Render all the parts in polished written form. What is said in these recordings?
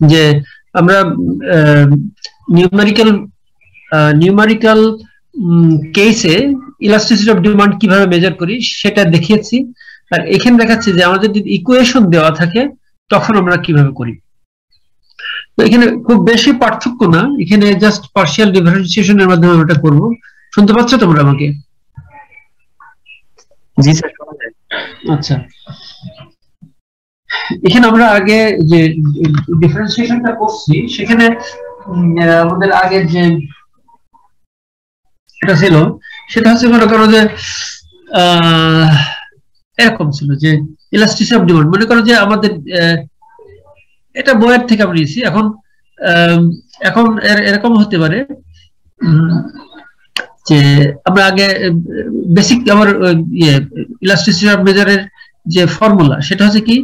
যে আমরা নিউমেরিক্যাল কেসে ইলাস্টিসিটি অফ ডিমান্ড কিভাবে মেজার করি সেটা দেখিয়েছি, আর এখানে দেখাচ্ছি যে আমাদের যদি ইকুয়েশন দেওয়া থাকে তখন আমরা কিভাবে করি। তো এখানে খুব বেশি পার্থক্য না, এখানে জাস্ট পার্শিয়াল ডিফারেন্সিয়েশনের মাধ্যমে আমরা এটা করব। শুনতে পাচ্ছ তোমরা আমাকে? জি স্যার। আচ্ছা, এখানে আমরা আগে যে ডিফারেন্সিয়েশনটা করছি সেখানে আমাদের আগে যে এটা ছিল সেটা হচ্ছে মনে করো যে এরকম ছিল যে ইলাস্টিসিটি অফ ডিমান্ড, মনে করো যে আমাদের এটা বইয়ের থেকে আমরা নিয়েছি। এখন এরকম হতে পারে যে আমরা আগে বেসিক আমার ইলাস্টিসিটি অফ মেজারের যে ফর্মুলা সেটা হচ্ছে কি,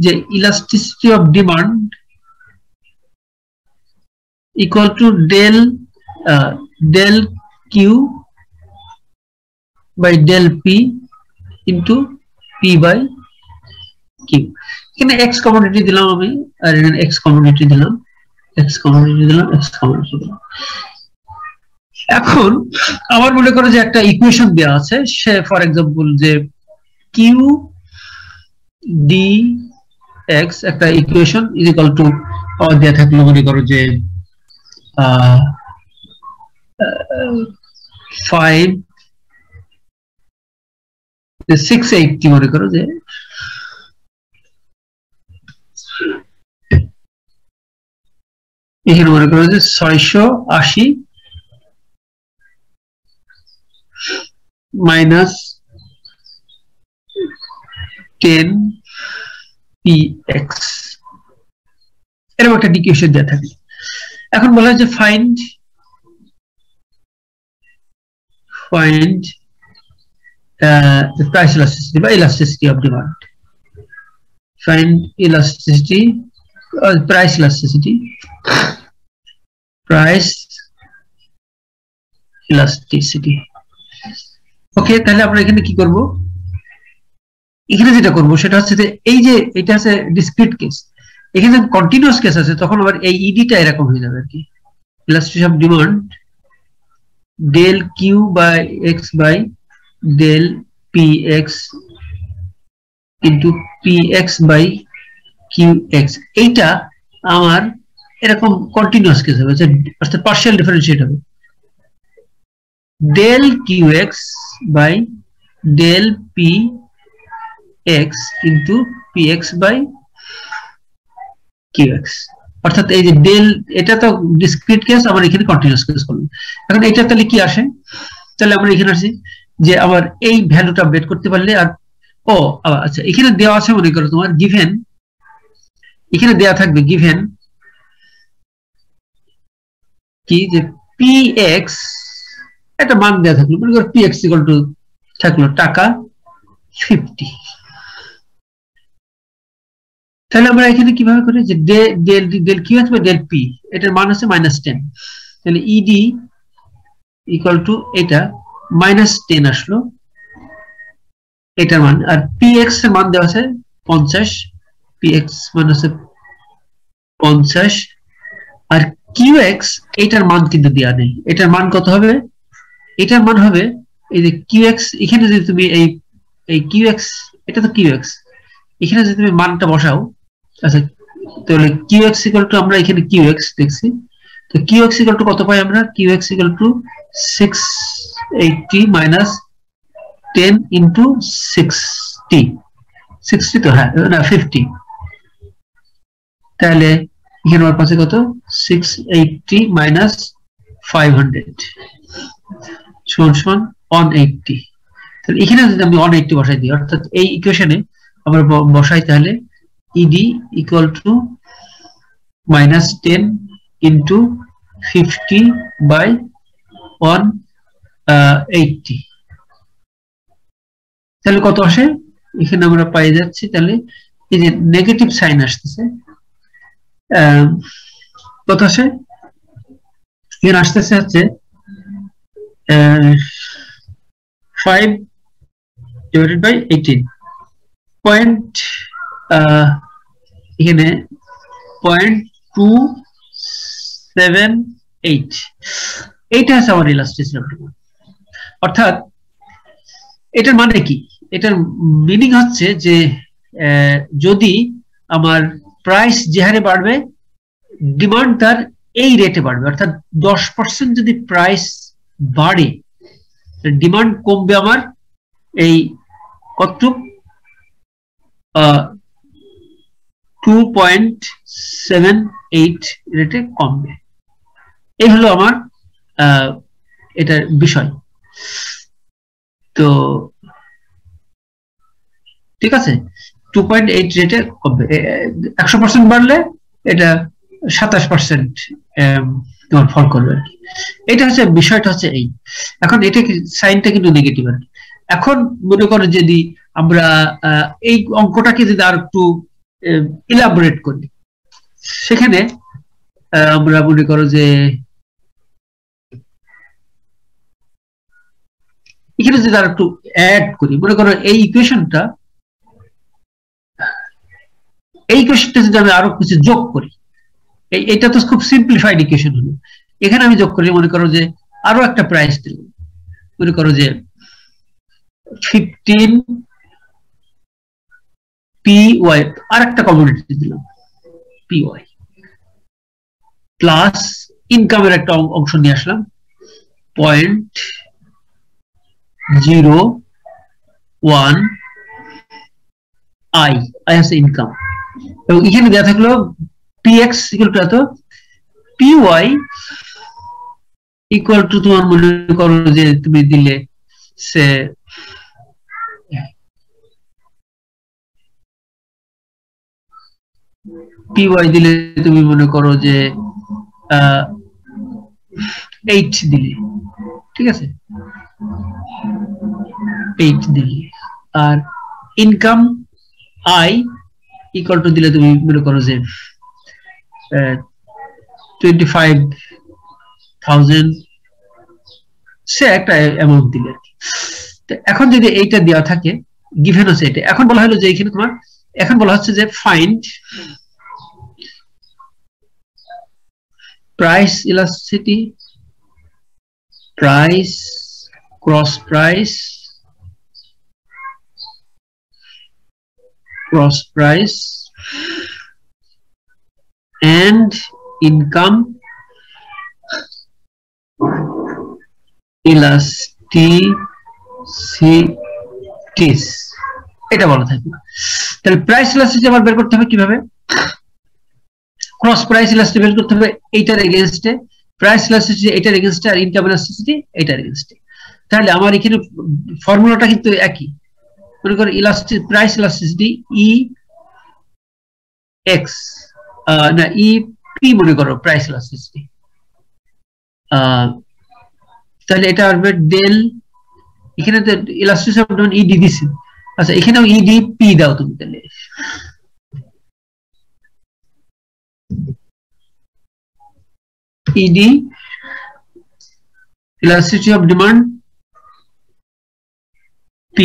যে elasticity of demand equal to del q by del p into p by q. এখানে এক্স কমোডিটি দিলাম আমি, আর এখানে এক্স কমোডিটি দিলাম, এক্স কমোডিটি দিলাম, এক্স কমোডিটি দিলাম। এখন আমার মনে করো যে একটা ইকুয়েশন দেওয়া আছে, সে ফর এক্সাম্পল যে কিউ ডি এক্স একটা ইকুয়েশন ইজ ইকুয়াল টু দেওয়া থাকলো, মনে করো যে 680 মনে করো যে এখানে মনে করো যে 680 মাইনাস 10 px এরকম একটা ইকুয়েশন দেওয়া থাকে। এখন বলা হয় যে ফাইন্ড the price elasticity বা elasticity of demand. Find elasticity or price elasticity. Price elasticity. ওকে, তাহলে আমরা এখানে কি করব? এখানে যেটা করব সেটা হচ্ছে যে এই যে এটা আছে ডিসক্রিট কেস, এখানে কন্টিনিউয়াস কেস আছে তখন আবার এই ইডিটা এরকম হয়ে যাবে আর কি। elasticity of demand del q by x by del px into px by qx, এইটা আমার এরকম কন্টিনিউয়াস কেস হবে, অর্থাৎ পার্শিয়াল ডিফারেন্সিয়েট হবে। del qx by del px into px by qx, অর্থাৎ এই যে ডেল এটা তো ডিসক্রিট কেস, আমার এখানে কন্টিনিউয়াস কেস করব। এখন এটা তাহলে কি আসে, তাহলে আমরা এখানে আসি যে আবার এই ভ্যালুটা বের করতে পারলে, আর ও আচ্ছা এখানে দেওয়া আছে মনে করো তোমার গিভেন, এখানে দেওয়া থাকবে গিভেন কি যে px একটা মান দেওয়া থাকলো, মনে করো px ইকুয়াল টু থাকলো টাকা 50, তাহলে আমরা এখানে কিভাবে করি যে del q x by del p এটার মান হচ্ছে -10, তাহলে ইডি ইকুয়াল টু এটা -10 আসলো এটার মান, আর px এর মান দেওয়া আছে 50, px মান আছে 50, আর qx এটার মান কিন্তু দেওয়া নেই, এটার মান কত হবে? এটার মান হবে এই যে qx, এখানে যদি তুমি এই qx, এটা তো qx, এখানে যদি তুমি মানটা বসাও, আচ্ছা তাহলে qx ইকুয়াল টু আমরা এখানে qx দেখছি, তো qx ইকুয়াল টু কত পাই আমরা? qx equal to 680 minus 10 into 60 তো হ্যাঁ না 50, তাহলে এখানে আমার পাশে কত 680 মাইনাস 500 সমান 180, তাহলে এখানে যদি আমি 180 বসাই দিই, অর্থাৎ এই ইকুয়েশনে আমরা বসাই তাহলে E D equal to -10 into 50 by 180, তাহলে কত আসে? এখানে আমরা পাই যাচ্ছি তাহলে এই যে নেগেটিভ সাইন আসতেছে, কত আসে? এখানে আসতেছে হচ্ছে 5 divided by 18 পয়েন্ট, এখানে 278 এইটা আছে আমার ইলাস্টিসিটি অফ ডিমান্ড। অর্থাৎ এটার মানে কি? এটার মিনিং হচ্ছে যে যদি আমার প্রাইস যে হারে বাড়বে ডিমান্ড তার এই রেটে বাড়বে। অর্থাৎ 10% যদি প্রাইস বাড়ে ডিমান্ড কমবে আমার এই কতটুক 2.78 রেটে কমবে। এই হলো আমার এটার বিষয়। তো ঠিক আছে, 2.8 রেটে কমবে। 100% বাড়লে এটা 27% তোমার ফল করবে আর কি। এটা হচ্ছে বিষয়টা হচ্ছে এই। এখন এটা সাইনটা কিন্তু নেগেটিভ আর কি। এখন মনে করো যদি আমরা এই অঙ্কটাকে যদি আর একটু ইলাবোরেট করি, সেখানে আমরা মনে করো যে এখানে যদি আর একটু অ্যাড করি, মনে করো এই ইকুয়েশনটা যদি আমি আরো কিছু যোগ করি, এটা তো খুব সিম্পলিফাইড ইকুয়েশন হলো। এখানে আমি যোগ করি, মনে করো যে আরো একটা প্রাইস দিলাম, মনে করো যে 15 PY, আর একটা কমোডিটি দিলাম PY, প্লাস ইনকামের একটা অংশ নিয়ে আসলাম 0.01 I হচ্ছে ইনকাম। এবং এখানে দেওয়া থাকলো PX ইকুয়াল টু এত, PY ইকুয়াল টু তোমার মনে করো যে তুমি দিলে সে PY দিলে তুমি মনে করো যে 8 দিলে, ঠিক আছে, 8 দিলে। আর ইনকাম I ইকুয়াল টু দিলে তুমি মনে করো যে 25,000 সে একটা অ্যামাউন্ট দিলে। এখন যদি এইটা দেওয়া থাকে, গিভেন আছে এটা, এখন বলা হলো যে এখানে তোমার এখন বলা হচ্ছে যে find price elasticity, price cross price, cross price and income elasticities, এটা বলা থাকবে। তাহলে প্রাইস ইলাস্টিসিটি আবার বের করতে হবে কিভাবে? ক্রস প্রাইস ইলাস্টিসিটি বের করতে হবে এইটার এগেইনস্টে, প্রাইস ইলাস্টিসিটি এইটার এগেইনস্টে, আর ইনকাম ইলাস্টিসিটি এইটার এগেইনস্টে। তাহলে আমার এখানে ফর্মুলাটা কিন্তু একই। মনে করো প্রাইস ইলাস্টিসিটি EX না EP মনে করো প্রাইস ইলাস্টিসিটি, তাহলে এটা আসবে ডেল, এখানে তো ইলাস্টিসিটি অফ ডিমান্ড ED দিছি, আচ্ছা এখানেও EDP দাও তুমি, তাহলে ED elasticity of demand P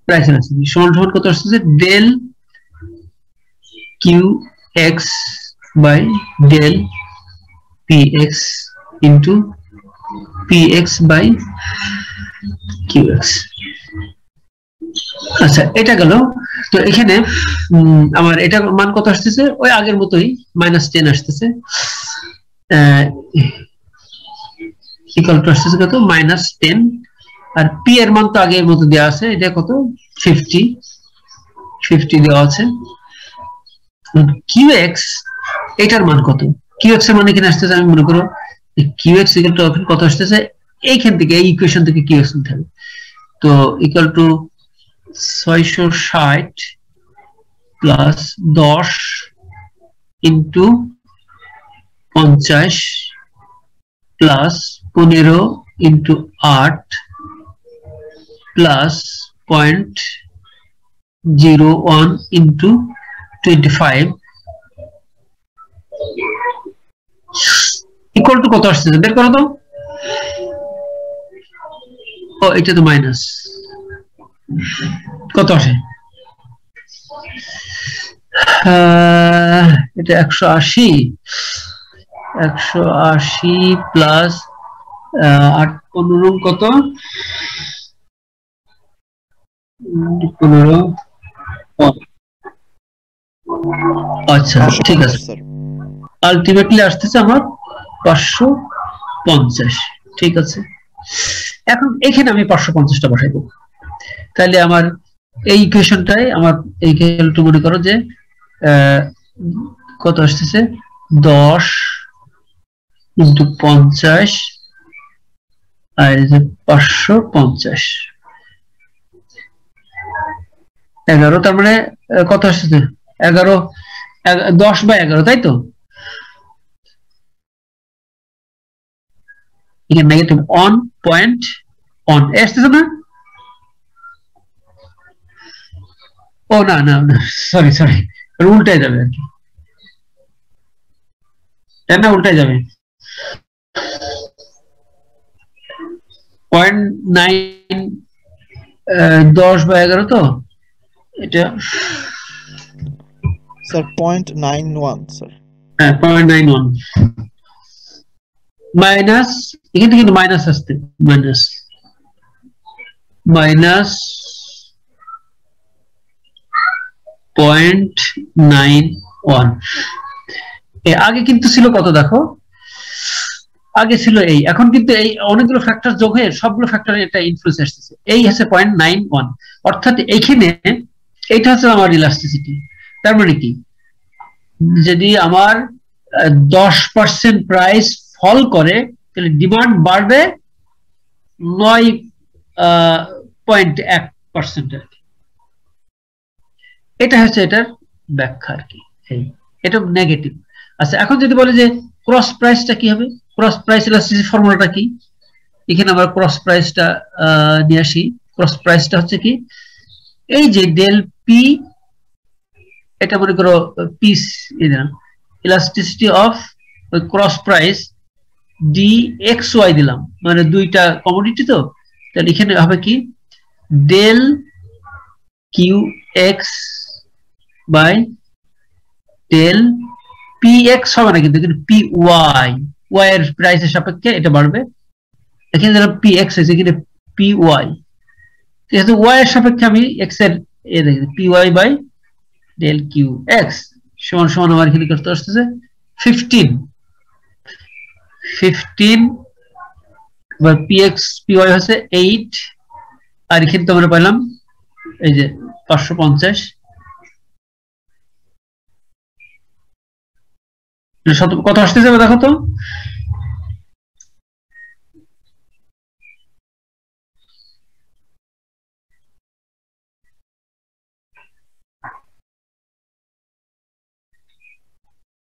price elasticity সমান সমান কত আসছে? Del QX by del PX into PX by QX। আচ্ছা এটা গেল। তো এখানে আমার এটা মান কত আসতেছে? ওই আগের মতোই -10 আসতেছে, ইকুয়াল টু আসতেছে কত? -10। আর P এর মান তো আগের মতো দেওয়া আছে, এটা কত? 50 দেওয়া আছে। QX এটার মান কত? QX এর মান এখানে আসতেছে, আমি মনে করো QX ইকুয়াল টু কত আসতেছে? এইখান থেকে এই ইকুয়েশন থেকে QX নিতে হবে। তো equal to 660 plus 10 into 50 plus 15 into 8 plus 0.01 into 25 equal to কত আসতেছে? বের করো তো। ও এটা তো মাইনাস, কত আসে? এটা এটা 180 প্লাস 8 কত 15 আচ্ছা ঠিক আছে আলটিমেটলি আসতেছে আমার 550 ঠিক আছে এখন এখানে আমি 550টা বসাই দেব তাহলে আমার এই ইকুয়েশনটাই আমার এই ইকুয়ালটু মনে করো যে কত আসছে 10 * 50 আর এই যে 550 11 তার মানে কত আসছে 11 10/11 তাই তো এখানে নেগেটিভ 1.1 আসছে না ও না না সরি উল্টাই যাবে আর কি না উল্টাই যাবে 0.9 10/11 তো এটা স্যার 0.91 স্যার হ্যাঁ 0.91 মাইনাস এখান থেকে মাইনাস আসছে মাইনাস 0.91 আগে কিন্তু ছিল কত দেখো আগে ছিল এই এখন কিন্তু এই অনেকগুলো ফ্যাক্টর যোগ হয়ে সবগুলো ফ্যাক্টরে এটা ইনফ্লুয়েন্স আসছে এই হচ্ছে 0.91 অর্থাৎ এইখানে এটা হচ্ছে আমার ইলাস্টিসিটি তার মানে কি যদি আমার 10% প্রাইস ফল করে তাহলে ডিমান্ড বাড়বে 9.1% এটা হচ্ছে এটার ব্যাখ্যা আর কি এটা নেগেটিভ আচ্ছা এখন যদি বলে যে ক্রস প্রাইসটা কি হবে ক্রস প্রাইস ইলাস্টিসিটি ফর্মুলাটা কি এখানে আমরা ক্রস প্রাইসটা নিয়ে আসি ক্রস প্রাইসটা হচ্ছে কি এই যে ডেল পি এটা মনে করো পিস elasticity of cross price d x y দিলাম মানে দুইটা কমোডিটি তো তাহলে এখানে হবে কি del q x by del p x হবে না কিন্তু পি ওয়াই ওয়াই এর প্রাইসের সাপেক্ষে এটা বাড়বে এখানে যেটা পি এক্স আছে এখানে পি ওয়াই যেহেতু ওয়াই এর সাপেক্ষে আমি এক্স এর এ দেখি p y by del q x সমান সমান আমার এখানে করতে আসতেছে 15 বা পি এক্স পি ওয়াই হচ্ছে 8 আর এখানে তো আমরা পেলাম এই যে 550 কত আসতে যাবে দেখো তো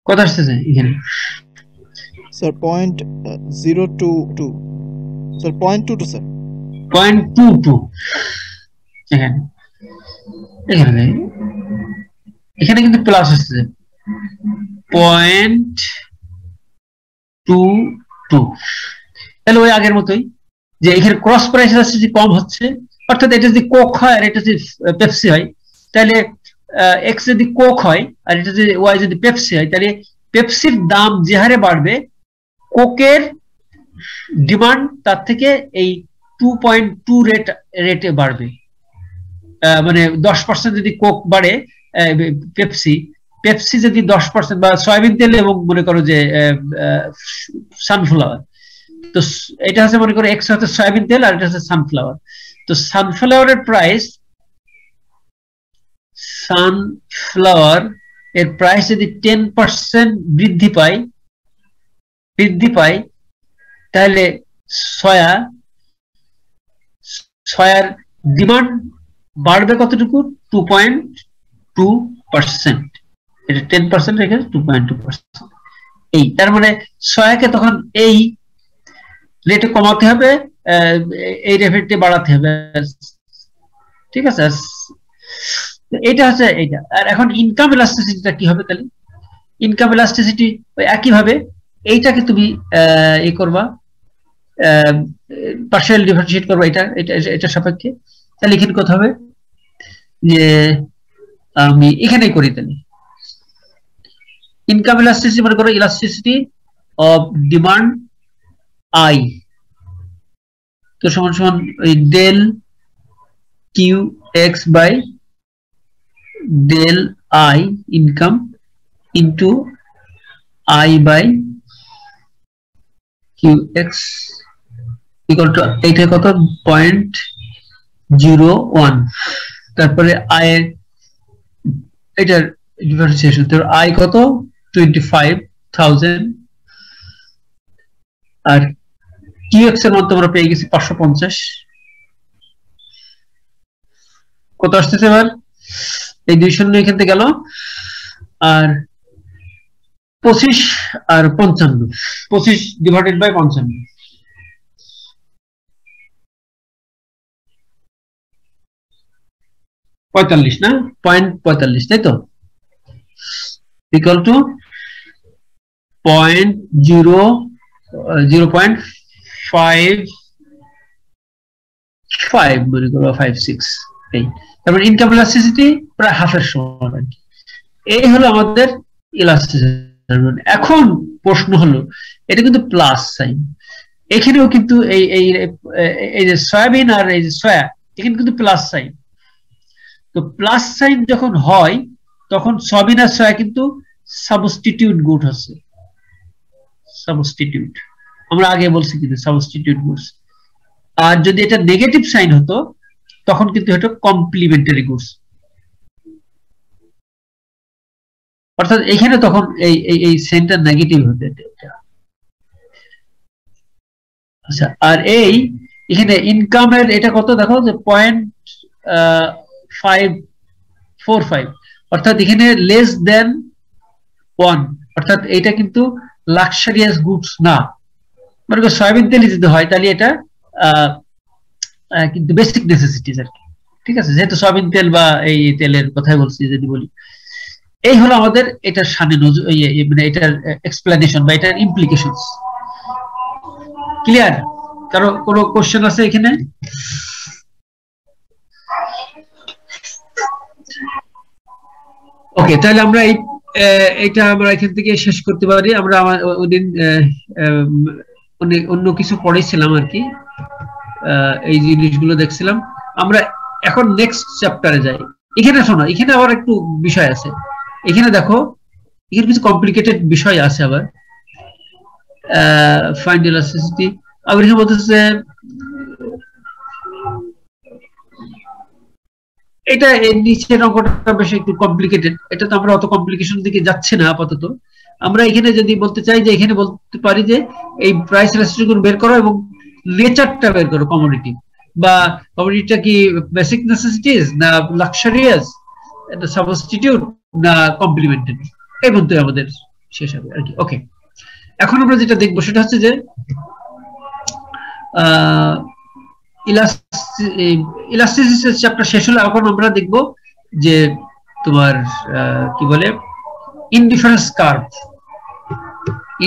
কত আসতেছে এখানে স্যার 0.022 স্যার 0.22 স্যার 0.22 এখানে এখানে এখানে কিন্তু প্লাস আসছে 0.22 তাহলে ওই আগের মতোই যে এখানে ক্রস প্রাইস যদি কম হচ্ছে অর্থাৎ এটা যদি কোক হয় আর এটা যদি পেপসি হয় তাহলে এক্স যদি কোক হয় আর এটা যদি ওয়াই যদি পেপসি হয় তাহলে পেপসির দাম যে হারে বাড়বে কোকের ডিমান্ড তার থেকে এই 2.2 রেটে বাড়বে মানে 10% যদি কোক বাড়ে পেপসি যদি 10% বা সয়াবিন তেল এবং মনে করো যে সানফ্লাওয়ার তো এটা হচ্ছে মনে করো এক্স হচ্ছে সয়াবিন তেল আর এটা হচ্ছে সানফ্লাওয়ার তো সানফ্লাওয়ারের প্রাইস সানফ্লাওয়ার এর প্রাইস যদি 10% বৃদ্ধি পায় তাহলে সয়ার ডিমান্ড বাড়বে কতটুকু 2.2% এটা 10% রেখে 2.2% এই তার মানে সয়াকে তখন এই রেটে কমাতে হবে এই রেটে বাড়াতে হবে ঠিক আছে এটা হচ্ছে এইটা আর এখন ইনকাম ইলাস্টিসিটিটা কি হবে তাহলে ইনকাম ইলাস্টিসিটি একই ভাবে এইটাকে তুমি ই করবা পার্শিয়াল ডিফারেন্সিয়েট করবা এটা সাপেক্ষে তাহলে এখানে কত হবে যে আমি এখানেই করি তাহলে ইনকাম ইলাস্টিসিটি মনে করো ইলাস্টিসিটি অফ ডিমান্ড আই তো সমান সমান ওই del q x by del i income into i by q x equal to এইটা কত 0.01 তারপরে আই এটার ডিফারেন্সিয়েশন তো আই কত 25,000 আর কিউএক্স এর মধ্যে আমরা পেয়ে গেছি 550 কত আসতেছে এবার এই 2 এখান থেকে গেল আর 25 আর 55 25 ডিভাইডেড বাই 55 45 না 0.45 তাই তো ইকুয়াল টু 0.55 মনে করো 56 এই তারপর ইনকাম ইলাস্টিসিটি প্রায় হাফের সমান আর কি এই হলো আমাদের ইলাস্টিসিটি এখন প্রশ্ন হলো এটা কিন্তু প্লাস সাইন এখানেও কিন্তু এই যে সয়াবিন আর এই যে সয়া এখানে কিন্তু প্লাস সাইন তো প্লাস সাইন যখন হয় তখন সয়াবিন আর সয়া কিন্তু সাবস্টিটিউট গুড হচ্ছে সাবস্টিটিউট আমরা আগে বলছি কিন্তু সাবস্টিটিউট গুডস আর যদি এটা নেগেটিভ সাইন হতো তখন কিন্তু এটা কমপ্লিমেন্টারি গুডস অর্থাৎ এখানে তখন এই সাইনটা নেগেটিভ হতো আচ্ছা আর এই এখানে ইনকামের এটা কত দেখো যে 0.545 অর্থাৎ এখানে লেস দেন 1 অর্থাৎ এটা কিন্তু লাক্সারিয়াস গুডস না মানে সয়াবিন তেল যদি হয় তাহলে এটা কিন্তু বেসিক নেসেসিটিস আর কি ঠিক আছে যেহেতু সয়াবিন তেল বা এই তেলের কথাই বলছি যদি বলি এই হলো আমাদের এটার সামনে মানে এটার এক্সপ্লেনেশন বা এটার ইমপ্লিকেশনস ক্লিয়ার কারো কোনো কোশ্চেন আছে এখানে ওকে তাহলে আমরা এইটা আমরা এখান থেকে শেষ করতে পারি আমরা ওদিন অন্য কিছু পড়েছিলাম আর কি এই জিনিসগুলো দেখছিলাম আমরা এখন নেক্সট চ্যাপ্টারে যাই এখানে শোনো এখানে আবার একটু বিষয় আছে এখানে দেখো এখানে কিছু কমপ্লিকেটেড বিষয় আছে আবার ফাইন্ড ইলাস্টিসিটি আবার এখানে বলতেছে এটা নিচের অঙ্কটা বেশ একটু কমপ্লিকেটেড এটা তো আমরা অত কমপ্লিকেশন দিকে যাচ্ছে না আপাতত আমরা এখানে যদি বলতে চাই যে এখানে বলতে পারি যে এই প্রাইস ইলাস্টিসিটি বের করো এবং নেচারটা বের করো কমোডিটি বা কমোডিটিটা কি বেসিক নেসেসিটিস না লাক্সারিয়াস এটা সাবস্টিটিউট না কমপ্লিমেন্টারি এই পর্যন্ত আমাদের শেষ হবে আর কি ওকে এখন আমরা যেটা দেখবো সেটা হচ্ছে যে ইলাস্টিসিটি চ্যাপ্টার শেষ হলে এখন আমরা দেখব যে তোমার কি বলে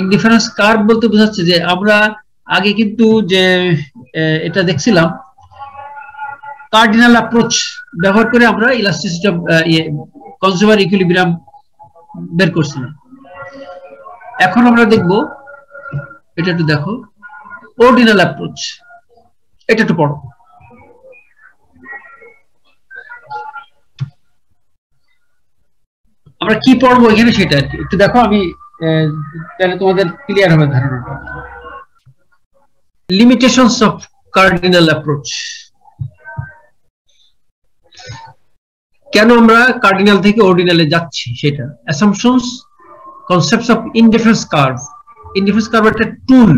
ইনডিফারেন্স কার্ভ বলতে বোঝাচ্ছে যে আমরা আগে কিন্তু যে এটা দেখছিলাম কার্ডিনাল অ্যাপ্রোচ ব্যবহার করে আমরা ইলাস্টিসিটি অফ কনজিউমার ইকুইলিব্রিয়াম বের করছিলাম এখন আমরা দেখব এটা একটু দেখো অর্ডিনাল অ্যাপ্রোচ এটা একটু পড়ো আমরা কি পড়বো এখানে সেটা আর কি একটু দেখো আমি তাহলে তোমাদের ক্লিয়ার হবে ধারণাটা লিমিটেশনস অফ কার্ডিনাল অ্যাপ্রোচ কেন আমরা কার্ডিনাল থেকে অর্ডিনালে যাচ্ছি সেটা অ্যাসাম্পশনস কনসেপ্টস অফ ইনডিফারেন্স কার্ভ একটা টুল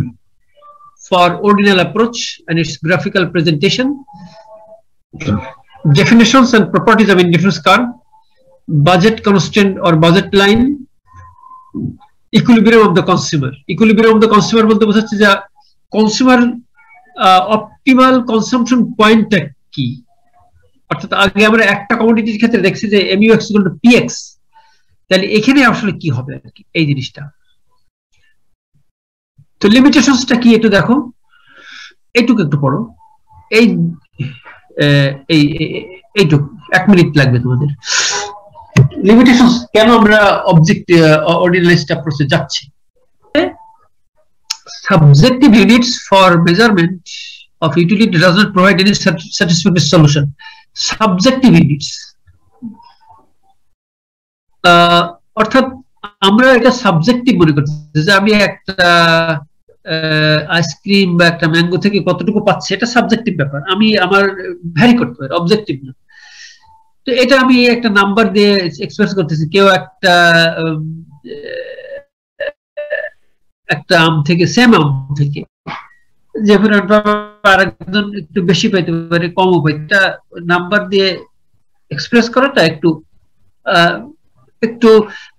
for ordinal approach and its graphical presentation, definitions and properties of indifference curve, budget constraint or budget line, equilibrium of the consumer. Equilibrium of the consumer বলতে বোঝাচ্ছে যে consumer optimal consumption point কি অর্থাৎ আগে আমরা একটা কমোডিটির ক্ষেত্রে দেখছি যে MUX = PX তাহলে এখানে আসলে কি হবে আর কি এই জিনিসটা তো লিমিটেশনসটা কি একটু দেখো এইটুকু একটু পড়ো এইটুকু 1 মিনিট লাগবে তোমাদের লিমিটেশনস কেন আমরা অবজেক্ট অর্ডিনালাইজড অ্যাপ্রোচে যাচ্ছি। Subjective units for measurement of utility does not provide any satisfactory solution. Subjective units অর্থাৎ আমরা এটা সাবজেক্টিভ মনে করছি যে আমি একটা আইসক্রিম বা একটা ম্যাঙ্গো থেকে কতটুকু পাচ্ছি, এটা সাবজেক্টিভ ব্যাপার, আমি আমার ভ্যারি করতে পারি, অবজেক্টিভ না। তো এটা আমি একটা নাম্বার দিয়ে এক্সপ্রেস করতেছি। কেউ একটা আম থেকে, সেম আম থেকে যে আরেকজন একটু বেশি পাইতে পারে, কমও পাইতে, এটা নাম্বার দিয়ে এক্সপ্রেস করাটা একটু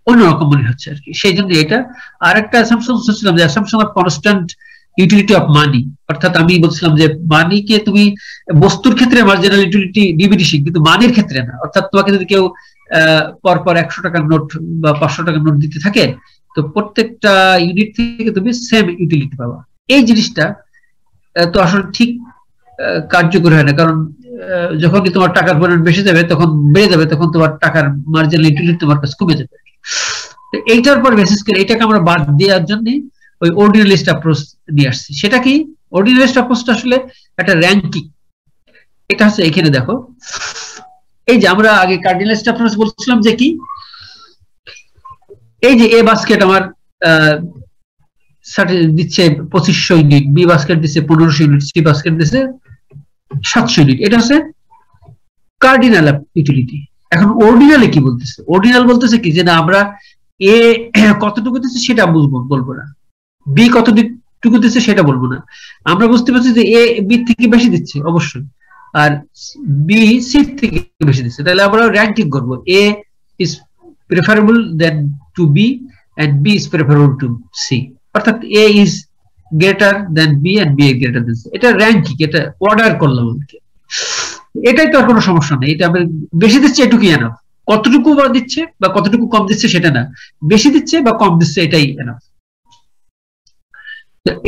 অন্যরকম মনে হচ্ছে আর কি। সেই জন্য এটা আর একটা অ্যাসাম্পশন ছিলাম যে assumption of constant utility of money, অর্থাৎ আমি বলছিলাম যে মানিকে তুমি বস্তুর ক্ষেত্রে মার্জিনাল ইউটিলিটি ডিমিনিশিং, কিন্তু মানির ক্ষেত্রে না। অর্থাৎ তোমাকে যদি কেউ পরপর 100 টাকার নোট বা 500 টাকার নোট দিতে থাকে, তো প্রত্যেকটা ইউনিট থেকে তুমি সেম ইউটিলিটি পাবা। এই জিনিসটা তো আসলে ঠিক কার্যকর হয় না, কারণ যখনই তোমার টাকার পরিমাণ বেশি যাবে, তখন বেড়ে যাবে, তখন তোমার টাকার মার্জিনাল ইউটিলিটি তোমার কাছে কমে যাবে। এইটার পর বেসিস করে এটাকে আমরা বাদ দেওয়ার জন্য ওই অর্ডিনালিস্ট অ্যাপ্রোচ নিয়ে আসছি। সেটা কি? অর্ডিনালিস্ট অ্যাপ্রোচটা আসলে একটা র্যাঙ্কিং। এটা হচ্ছে এখানে দেখো, এই যে আমরা আগে কার্ডিনালিস্ট অ্যাপ্রোচ বলছিলাম যে কি, এই যে এ বাস্কেট আমার দিচ্ছে 2500 ইউনিট, বি বাস্কেট দিচ্ছে 1500 ইউনিট, সি বাস্কেট দিচ্ছে 700 ইউনিট। এটা হচ্ছে কার্ডিনাল ইউটিলিটি। এখন অর্ডিনালে কি বলতেছে? অর্ডিনাল বলতেছে কি যে না, আমরা এ কতটুকু দিচ্ছে সেটা বলবো না, বি কতটুকু দিচ্ছে সেটা বলবো না। আমরা বুঝতে পারছি যে এ বি থেকে বেশি দিচ্ছে অবশ্যই, আর বি সি থেকে বেশি দিচ্ছে, তাহলে আমরা র্যাঙ্কিং করবো। A is preferable then to B and B is preferable to C, অর্থাৎ A is greater than B and B is greater than C। এটা র্যাঙ্কিং, এটা অর্ডার করলাম। এটাই তো আর কোনো সমস্যা নেই, এটা আমি বেশি দিচ্ছে এটুকুই এনাফ। কতটুকু দিচ্ছে বা কতটুকু কম দিচ্ছে সেটা না, বেশি দিচ্ছে বা কম দিচ্ছে এটাই এনাফ।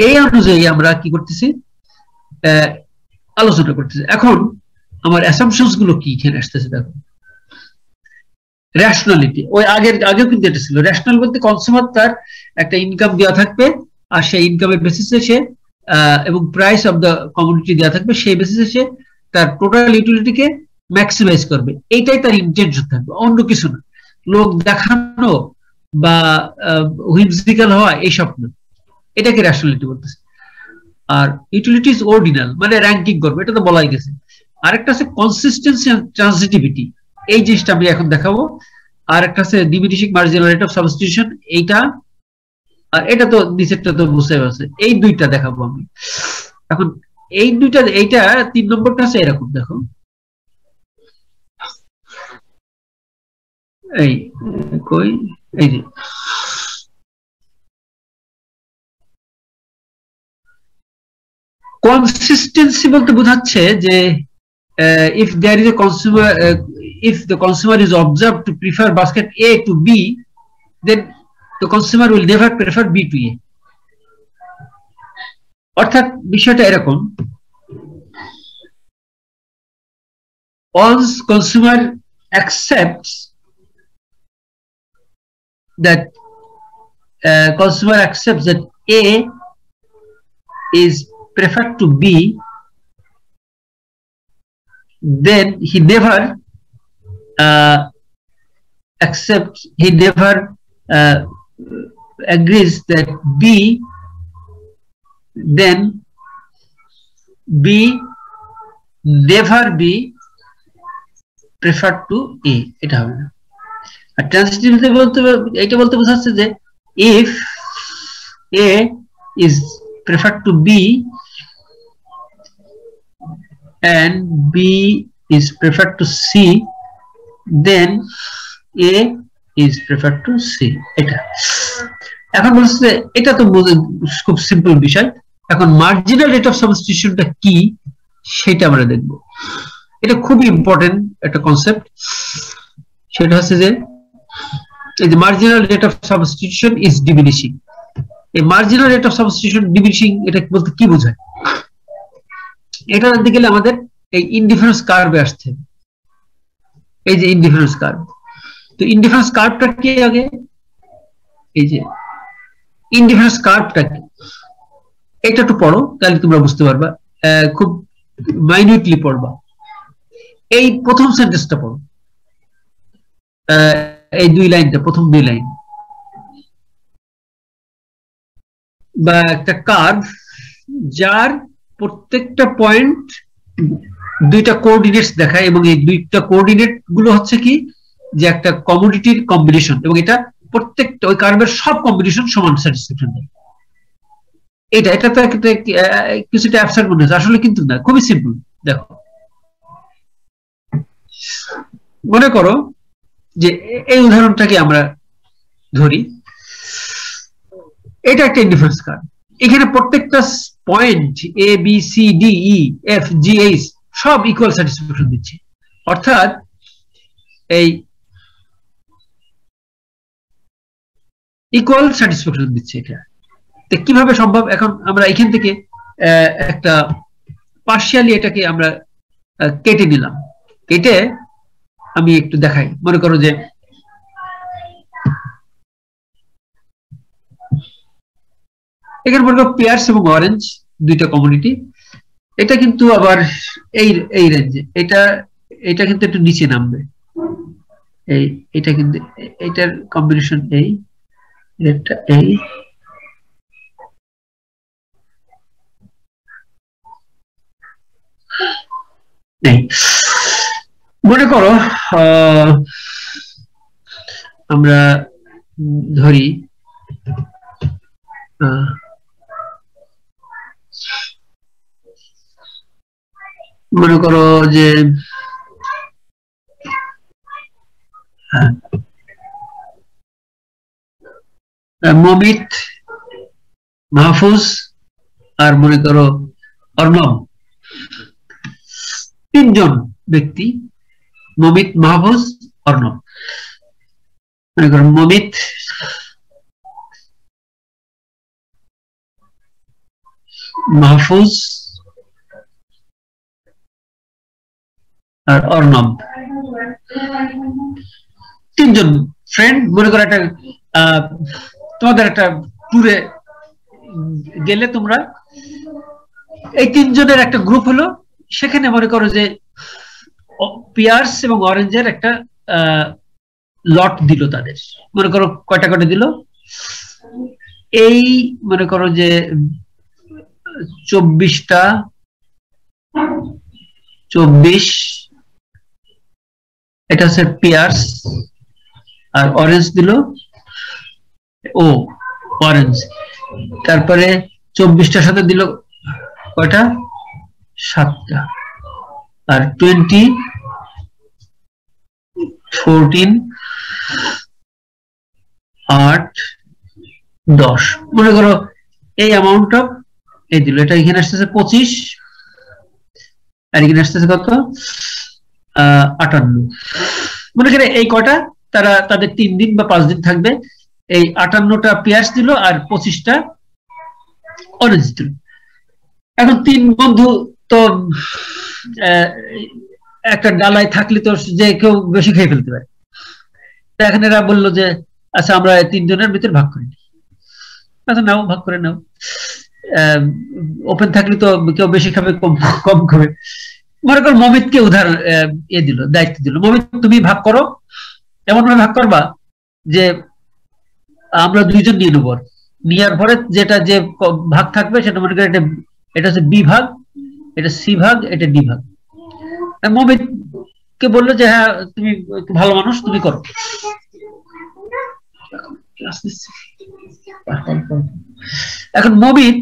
এই অনুযায়ী আমরা কি করতেছি, আলোচনা করতেছি। এখন আমার অ্যাসাম্পশনস গুলো কি এখানে আসতেছে দেখো। রেশনালিটি, ওই আগেও কিন্তু এটা ছিল। রেশনাল বলতে কনজিউমার তার একটা ইনকাম দেওয়া থাকবে, আর সেই ইনকামের বেসিসে সে এবং প্রাইস অফ দ্য কমোডিটি দেওয়া থাকবে, সেই বেসিসে সে তার টোটাল ইউটিলিটিকে ম্যাক্সিমাইজ করবে। এইটাই তার ইন্টেনশন থাকবে, অন্য কিছু না। লোক দেখানো বা হুইমজিক্যাল হওয়া এইসব না, এটাকে রেশনালিটি বলতেছে। আর ইউটিলিটি ইজ অর্ডিনাল, মানে র্যাঙ্কিং করবে, এটা তো বলাই গেছে। আরেকটা আছে কনসিস্টেন্সি এন্ড ট্রানজিটিভিটি, এই জিনিসটা আমি এখন দেখাবো। আর একটা আছে diminishing marginal rate of substitution, এইটা। আর এটা তো নিচেরটা তো বুঝতে পারছে। এই দুইটা দেখাবো আমি এখন। এই দুইটা, এইটা 3 নম্বরটা আছে এরকম দেখো, এই কই, এই যে কনসিস্টেন্সি বলতে বোঝাচ্ছে যে if there is a consumer, if the consumer is observed to prefer basket A to B, then the consumer will never prefer B to A. অর্থাৎ বিষয়টা এরকম, once consumer accepts that A is preferred to B, then he never agrees that B never be preferred to A, এটা হবে না। আর transitivity বলতে এটা বলতে বোঝাচ্ছে যে if A is preferred to B and B is preferred to C, then A is preferred to C, এটা। এখন বলছে এটা তো খুব সিম্পল বিষয়। এখন মার্জিনাল রেট অফ সাবস্টিটিউশনটা কি সেটা আমরা দেখব। এটা খুবই ইম্পর্টেন্ট একটা কনসেপ্ট। সেটা হচ্ছে যে এই যে marginal rate of substitution is diminishing. এই marginal rate of substitution diminishing, এটা বলতে কি বোঝায়? এটা জানতে গেলে আমাদের এই ইনডিফারেন্স কার্ভে আসতে হবে। এই যে ইনডিফারেন্স কার্ভ, তো ইনডিফারেন্স কার্ভটা কি আগে, এই যে ইনডিফারেন্স কার্ভটা কি, এটা একটু পড়ো তাহলে তোমরা বুঝতে পারবা, খুব মাইনিউটলি পড়বা। এই প্রথম সেন্টেন্সটা পড়ো, এই দুই লাইনটা, প্রথম দুই লাইন। বা একটা কার্ভ যার প্রত্যেকটা পয়েন্ট দুইটা কোঅর্ডিনেটস দেখায়, এবং এই দুইটা কোঅর্ডিনেট গুলো হচ্ছে কি, যে একটা কমোডিটির কম্বিনেশন, এবং এটা প্রত্যেকটা ওই কার্ভের সব কম্বিনেশন সমান স্যাটিসফ্যাকশন দেয়। এটা তো কিছুটা অ্যাবসার্ড মনে হচ্ছে, আসলে কিন্তু না, খুবই সিম্পল। দেখো, মনে করো যে এই উদাহরণটাকে আমরা ধরি, এটা একটা ইনডিফারেন্স কার্ভ। এখানে প্রত্যেকটা point A B C D E F G H সব ইকুয়াল স্যাটিসফ্যাকশন দিচ্ছে, অর্থাৎ এই ইকুয়াল স্যাটিসফ্যাকশন দিচ্ছে। এটা কিভাবে সম্ভব? এখন আমরা এখান থেকে একটা পার্শিয়ালি এটাকে আমরা কেটে নিলাম, কেটে আমি একটু দেখাই। মনে করো যে এখানে মনে করো পেয়ার্স এবং অরেঞ্জ দুইটা কমিউনিটি, এটা কিন্তু আবার এই রেঞ্জে, এটা কিন্তু একটু নিচে নামবে, এটা কিন্তু এটার কম্বিনেশন এই মনে করো আমরা ধরি মনে করো যে মমিত, মাহফুজ আর মনে করো অর্ণব, তিনজন ব্যক্তি, মমিত, মাহফুজ, অর্ণব। মনে করো মমিত, মাহফুজ আর অর্ণব, তিনজন ফ্রেন্ড। মনে করো একটা তোমাদের একটা ট্যুরে গেলে তোমরা, এই তিনজনের একটা গ্রুপ হলো, সেখানে মনে করো যে পিয়ার্স এবং অরেঞ্জের একটা লট দিল তাদের। মনে করো কয়টা করে দিল, এই মনে করো যে 24টা, 24, এটা হচ্ছে পিয়ার্স, আর অরেঞ্জ দিল অরেঞ্জ। তারপরে 24টার সাথে দিল কয়টা, 7টা, আর 20, 14, 8, 10। মনে করো এই অ্যামাউন্টটা এই দিল। এটা এখানে আসতেছে 25, আর এখানে আসতেছে কত, 58। মনে করে এই কয়টা তারা তাদের 3 দিন বা 5 দিন থাকবে। এই 58টা পিয়ার্স দিল আর 25টা অরেঞ্জ দিল। এখন 3 বন্ধু তো একটা ডালায় থাকলে তো যে কেউ বেশি খেয়ে ফেলতে পারে। এখন এরা বললো যে আচ্ছা আমরা 3 জনের ভিতরে ভাগ করে নিই। আচ্ছা নাও, ভাগ করে নাও। ওপেন থাকলে তো কেউ বেশি খাবে, কম খাবে। মনে করো মমিতকে উদাহরণ দিল, দায়িত্ব দিল, মমিত তুমি ভাগ করো, এমন ভাবে ভাগ করবা যে আমরা 2 জন নিয়ে নেবো। নেওয়ার পরে যেটা যে ভাগ থাকবে সেটা মনে করো এটা হচ্ছে বি ভাগ, এটা সি ভাগ, এটা ডি ভাগ। মমিত কে বললো যে হ্যাঁ তুমি ভালো মানুষ, তুমি করো। এখন মমিত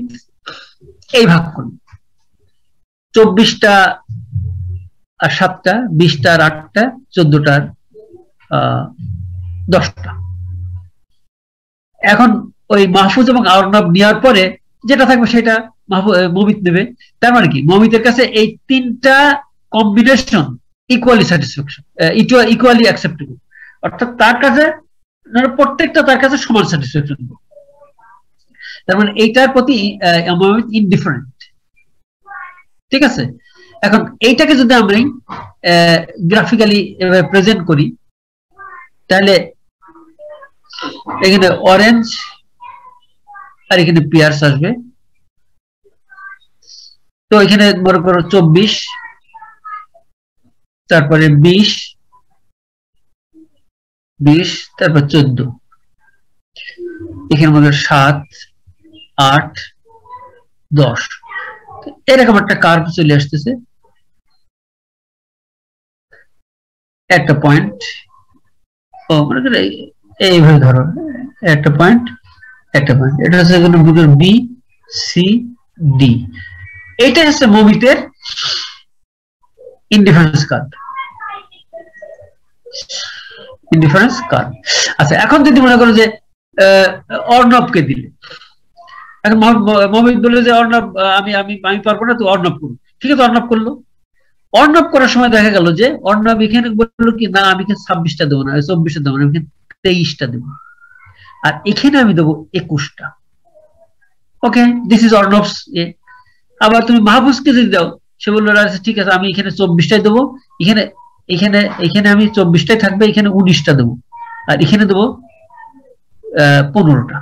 এই ভাগ করলো, 24টা আর 7টা, 20টা আর 8টা, 14টা আর 10টা। এখন ওই মাহফুজ এবং অর্ণব নেওয়ার পরে যেটা থাকবে সেটা মমিত নেবে। তার মানে কি, মমিতের কাছে এই 3টা combination equally satisfaction, equally acceptable, অর্থাৎ তার কাছে প্রত্যেকটা তার কাছে সমান স্যাটিসফ্যাকশন। তার মানে এইটার প্রতি মমিত ইনডিফারেন্ট। ঠিক আছে, এখন এইটাকে যদি আমরা গ্রাফিক্যালি প্রেজেন্ট করি, তাহলে এখানে অরেঞ্জ আর এখানে পিয়ার্স আসবে। তো এখানে মনে করো 24, তারপরে 20, তারপর 14, এখানে মনে করো 7, 8, 10, এরকম একটা কার্ভ চলে আসতেছে, একটা পয়েন্ট। ও মনে করো এইভাবে ধরো একটা পয়েন্ট, এটা হচ্ছে বি সি ডি। এটা হচ্ছে মোবিটের ইনডিফারেন্স কার্ভ। আচ্ছা, এখন যদি মনে করো যে অর্ণবকে দিলে, এখন মোবিট বললো যে অর্ণব আমি আমি আমি পারবো না, তো অর্ণব করবো। ঠিক আছে, অর্ণব করলো। অর্ণব করার সময় দেখা গেল যে অর্ণব এখানে বললো কি না, আমি 26টা দেবো না, 24টা দেবো না, আমি 23টা দেবো, আর এখানে আমি দেবো 21টা। ওকে, দিস ইজ অর্ণবস। আবার তুমি মাহফুজকে যদি দাও, সে বললো ঠিক আছে, আমি এখানে 24টাই দেবো, এখানে এখানে এখানে আমি 24টাই থাকবে, এখানে 19টা দেবো, আর এখানে দেবো 15টা।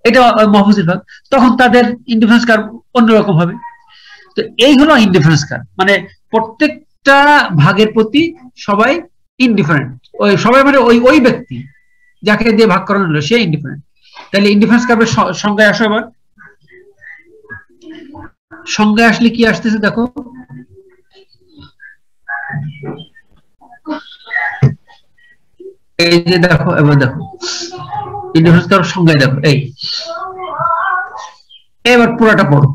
এটা মাহফুজের ভাগ। তখন তাদের ইনডিফারেন্স কার্ভ অন্যরকম হবে। তো এই হলো ইনডিফারেন্স কার্ভ, মানে প্রত্যেকটা ভাগের প্রতি সবাই ইনডিফারেন্ট, ওই সবাই মানে ওই ব্যক্তি যাকে দিয়ে ভাগ করানো হলো সে ইনডিফারেন্ট। তাহলে ইনডিফারেন্স কার্ভের সংজ্ঞায় আসো। এবার সংজ্ঞায় আসলে কি আসতেছে দেখো, এই যে দেখো, এবার দেখো ইনডিফারেন্স কার্ভ সংজ্ঞায় দেখো, এই এবার পুরোটা পড়ো।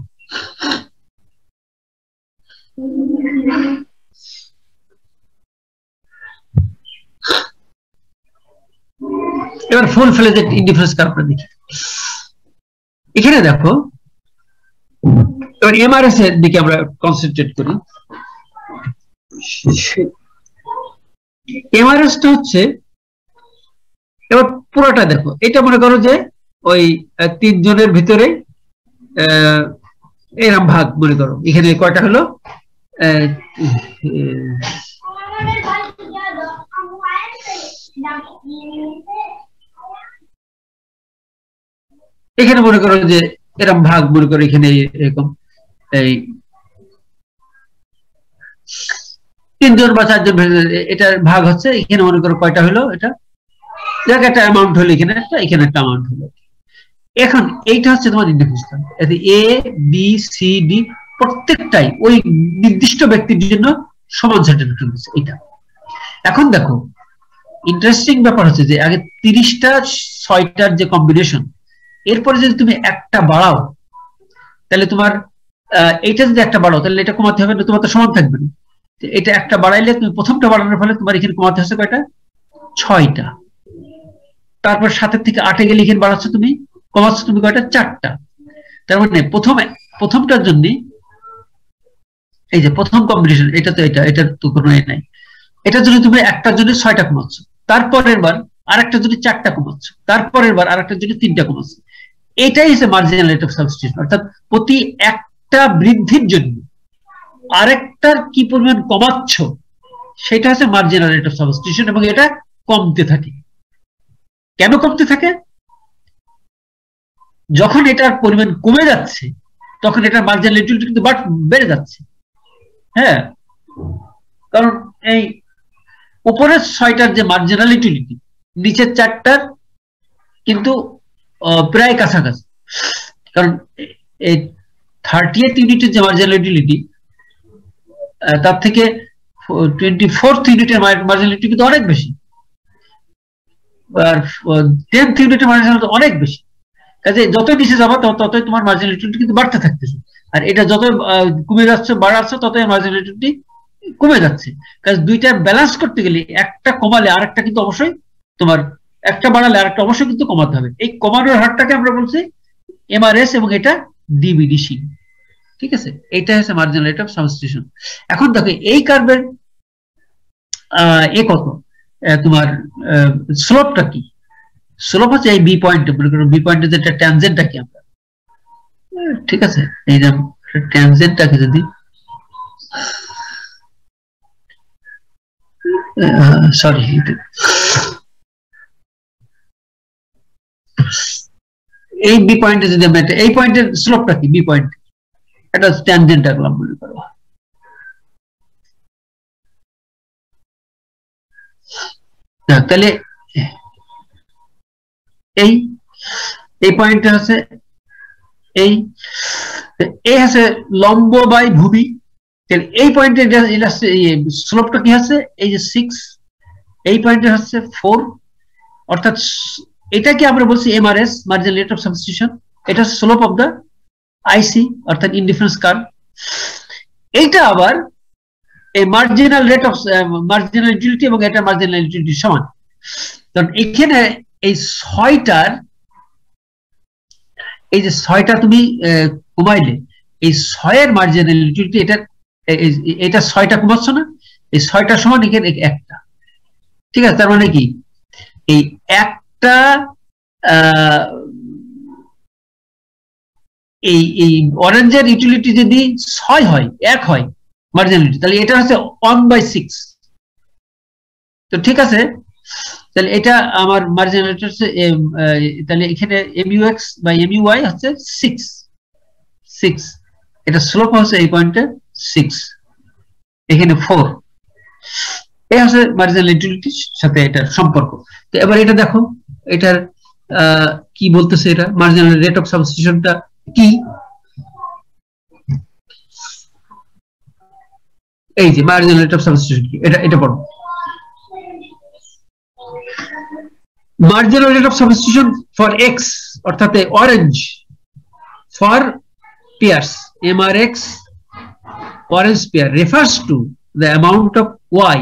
এবার ফুল ফ্লেজড ইনডিফারেন্স কার্ভটা দেখি। এখানে দেখো, এবার এমআরএস এর দিকে আমরা কনসেন্ট্রেট করি। এমআরএসটা হচ্ছে, এবার পুরোটা দেখো, এটা মনে করো যে ওই 3 জনের ভিতরে এরকম ভাগ মনে করো, এখানে কয়টা হলো, এখানে মনে করো যে এরকম ভাগ মনে করো, এখানে এরকম এই 3 জন বা 4 জন, এটার ভাগ হচ্ছে, এখানে মনে করো কয়টা হলো, এটা একটা অ্যামাউন্ট হলো, এখানে একটা অ্যামাউন্ট হলো। এখন এইটা হচ্ছে তোমার ইনডিফারেন্স কার্ভ। এ বি সি ডি প্রত্যেকটাই ওই নির্দিষ্ট ব্যক্তির জন্য সমান সার্টিফিকেট দিচ্ছে এটা। এখন দেখো ইন্টারেস্টিং ব্যাপার হচ্ছে যে আগে 30টা 6টার যে কম্বিনেশন, এরপরে যদি তুমি একটা বাড়াও, তাহলে তোমার এইটা যদি একটা বাড়াও, তাহলে এটা কমাতে হবে না, তোমার তো সমান থাকবে না। এটা একটা বাড়াইলে তুমি প্রথমটা বাড়ানোর ফলে তোমার এখানে কমাতে হচ্ছে কয়টা, 6টা। তারপর 7 থেকে 8 গেলে এখানে বাড়াচ্ছ তুমি, কমাচ্ছ তুমি কয়টা, 4টা। তার মানে প্রথমটার জন্য এই যে প্রথম কম্বিনেশন, এটা তো এটার তো কোনো নাই, এটার জন্য তুমি একটার জন্য 6টা কমাচ্ছ, তারপরের বার আরেকটার জন্য 4টা কমাচ্ছ, তারপরের বার আরেকটার জন্য 3টা কমাচ্ছ। এটাই হচ্ছে মার্জিনাল রেট অফ সাবস্টিটিউশন, অর্থাৎ প্রতি একটা বৃদ্ধির জন্য আরেকটার কি পরিমাণ কমাচ্ছ, সেটা হচ্ছে মার্জিনাল রেট অফ সাবস্টিটিউশন, এবং এটা কমতে থাকে। কেন কমতে থাকে? যখন এটার পরিমাণ কমে যাচ্ছে, তখন এটার মার্জিনাল ইউটিলিটি কিন্তু বেড়ে যাচ্ছে। হ্যাঁ, কারণ এই উপরের 6টার যে মার্জিনাল ইউটিলিটি, নিচের 4টার কিন্তু প্রায় কাছাকাছি। কারণ এই 30th ইউনিটের যে মার্জিনাল ইউটিলিটি, তার থেকে 24th ইউনিটের মার্জিনাল ইউটিলিটি কিন্তু অনেক বেশি, আর 10th ইউনিটের মার্জিনাল অনেক বেশি। কাজে যত নিচে যাবে ততই তোমার মার্জিনাল ইউটিলিটি কিন্তু বাড়তে থাকতেছে, আর এটা যত কমে যাচ্ছে বাড়াচ্ছে, ততই মার্জিনাল ইউটিলিটি কমে যাচ্ছে। কাজে দুইটা ব্যালেন্স করতে গেলে একটা কমালে আরেকটা কিন্তু অবশ্যই তোমার, একটা বাড়ালে আরেকটা অবশ্যই কিন্তু কমাতে হবে। এই কমানোর হারটাকে আমরা বলছি এমআরএস, এবং এটা ডিবিডিসি। ঠিক আছে, এইটা হচ্ছে মার্জিনাল রেট অফ সাবস্টিটিউশন। এখন দেখো এই কার্ভের কত, তোমার স্লোপটা কি? স্লোপ হচ্ছে এই বি পয়েন্ট, মনে করো বি পয়েন্টের যেটা ট্যানজেন্টটা কি আমরা, ঠিক আছে, এই যে ট্যানজেন্টটাকে যদি সরি এই বি পয়েন্টে যদি আমরা এই পয়েন্টের স্লোপটা কি, বি পয়েন্ট এটা ট্যানজেন্ট আঁকলাম মনে করো, তাহলে এই এই পয়েন্টটা আছে এই আছে লম্ব বাই ভূমি, এই পয়েন্টে স্লোপটা কি আছে, এই যে 6, এই পয়েন্টে হচ্ছে 4, অর্থাৎ এটাকে আমরা বলছি Mrs, marginal rate of substitution, এটা স্লোপ অফ দা আইসি অর্থাৎ ইনডিফারেন্স কার্ভ। এইটা আবার এই marginal rate of marginal utility এবং এটা মার্জিনাল ইউটিলিটি সমান। কারণ এখানে এই 6টার এই যে 6টা তুমি কমাইলে এই 6 এর মার্জিনাল ইউটিলিটি এটা 6টা কমাচ্ছ না, এই 6টা সমান এখানে একটা, ঠিক আছে? তার মানে কি এই একটা এই অরেঞ্জের ইউটিলিটি যদি 6 হয়, 1 হয় মার্জিনাল ইউটিলিটি, তাহলে এটা হচ্ছে 1/6। তো ঠিক আছে, তাহলে এটা আমার মার্জিনাল ইউটিলিটি হচ্ছে তাহলে এখানে MUX বাই MUY হচ্ছে 6, এটা স্লোপ হচ্ছে এই পয়েন্টে 6, এখানে 4, এই হচ্ছে মার্জিনাল ইউটিলিটির সাথে এটার সম্পর্ক। তো এবার এটা দেখো এটার কি বলতেছে, এটা মার্জিনাল রেট অফ সাবস্টিটিউশনটা কি, এই যে মার্জিনাল রেট অফ সাবস্টিটিউশন কি, এটা পড়ো। Marginal rate of substitution for X অর্থাৎ orange for pears MRX orange pair refers to the amount of Y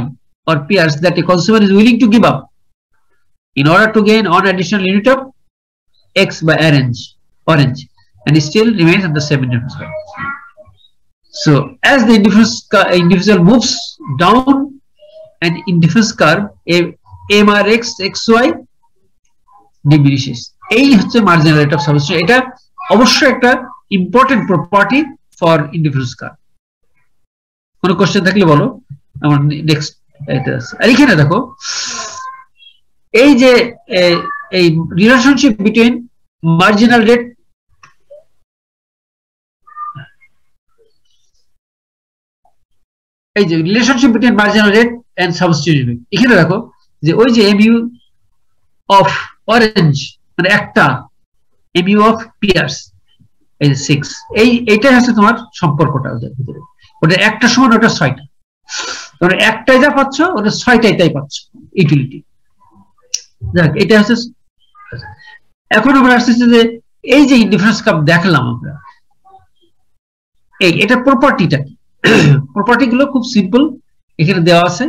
or pairs that a consumer is willing to give up in order to gain one additional unit of X by orange and still remains at the same indifference curve. So as the individual moves down an indifference curve, MRX XY diminishes. এই হচ্ছে marginal rate of substitution. এটা অবশ্যই একটা important property for indifference curve. কোনো question থাকলে বলো, আমার next এটা আছে। আর এখানে দেখো এই যে এই রিলেশনশিপ বিটুইন মার্জিনাল রেট এই যে relationship between marginal rate and substitution, এখানে দেখো যে ওই যে MU অফ অরেঞ্জ মানে একটা, MU অফ পিয়ার্স এই 6, এইটাই হচ্ছে তোমার সম্পর্কটা ওদের ভিতরে। ওটা একটা সমান ওটা 6টা, তোমরা একটাই যা পাচ্ছ ওটা 6টাই তাই পাচ্ছ ইউটিলিটি। দেখ এটা হচ্ছে। এখন আমরা আসছে যে এই যে ইনডিফারেন্স কার্ভ দেখলাম আমরা, এটা প্রপার্টিটা কি? প্রপার্টি গুলো খুব সিম্পল, এখানে দেওয়া আছে,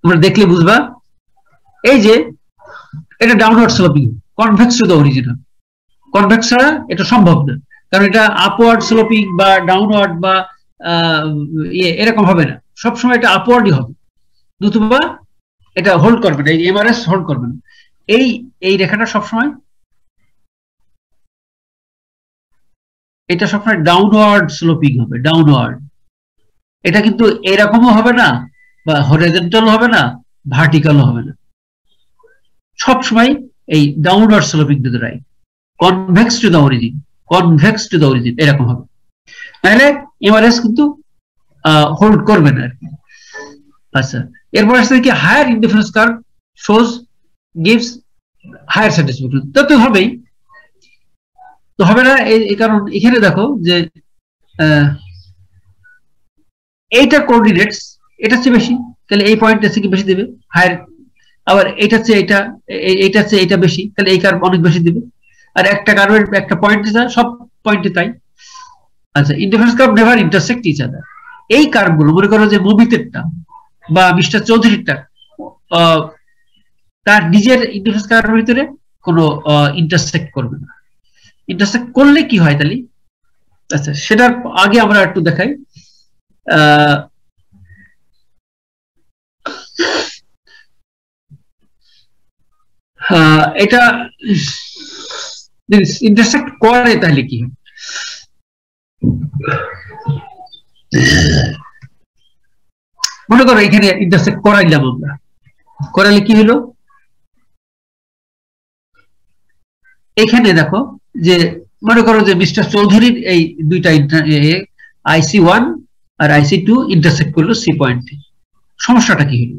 তোমরা দেখলে বুঝবা। এই যে এটা downward sloping, convex to the original, convex ছাড়া এটা সম্ভব না, কারণ এটা আপওয়ার্ড স্লোপিং বা ডাউনওয়ার্ড বা এরকম হবে না, সবসময় এটা আপওয়ার্ডই হবে, নতুবা এটা হোল্ড করবে না, এই MRS হোল্ড করবে না। এই রেখাটা সবসময় এটা সবসময় ডাউনওয়ার্ড স্লোপিং হবে, ডাউনওয়ার্ড। এটা কিন্তু এরকমও হবে না, বা হরিজন্টাল হবে না, ভার্টিক্যালও হবে না, সবসময় এই downward sloping to the right, convex to the origin, convex to the origin এরকম হবে, তাহলে MRS কিন্তু হোল্ড করবে না আর কি। আচ্ছা, এরপর আসছে কি higher indifference curve shows gives higher satisfaction. তো হবেই, তো হবে না এই কারণ এখানে দেখো যে এইটা কোঅর্ডিনেটস এটা চেয়ে বেশি, তাহলে এই পয়েন্ট এসে কি বেশি দেবে হায়ার, আবার এইটা চেয়ে এইটা চেয়ে এটা বেশি, তাহলে এই কার্ভ অনেক বেশি দিবে। আর একটা কার্ভের একটা পয়েন্টে যা সব পয়েন্টে তাই। আচ্ছা, indifference curve never intersect each other. এই কার্ভ গুলো মনে করো যে মুভিতেরটা বা মিস্টার চৌধুরীরটা, তার নিজের ইন্টারফেস কার্ভের ভিতরে কোনো ইন্টারসেক্ট করবে না। ইন্টারসেক্ট করলে কি হয় তাহলে? আচ্ছা, সেটার আগে আমরা একটু দেখাই। এটা ইন্টারসেক্ট করে তাহলে কি হয়? মনে করো এখানে ইন্টারসেক্ট করাইলাম আমরা, করালে কি হলো? এখানে দেখো যে মনে করো যে মিস্টার চৌধুরীর এই দুইটা IC1 আর IC2 ইন্টারসেক্ট করলো সি পয়েন্টে, সমস্যাটা কি হলো?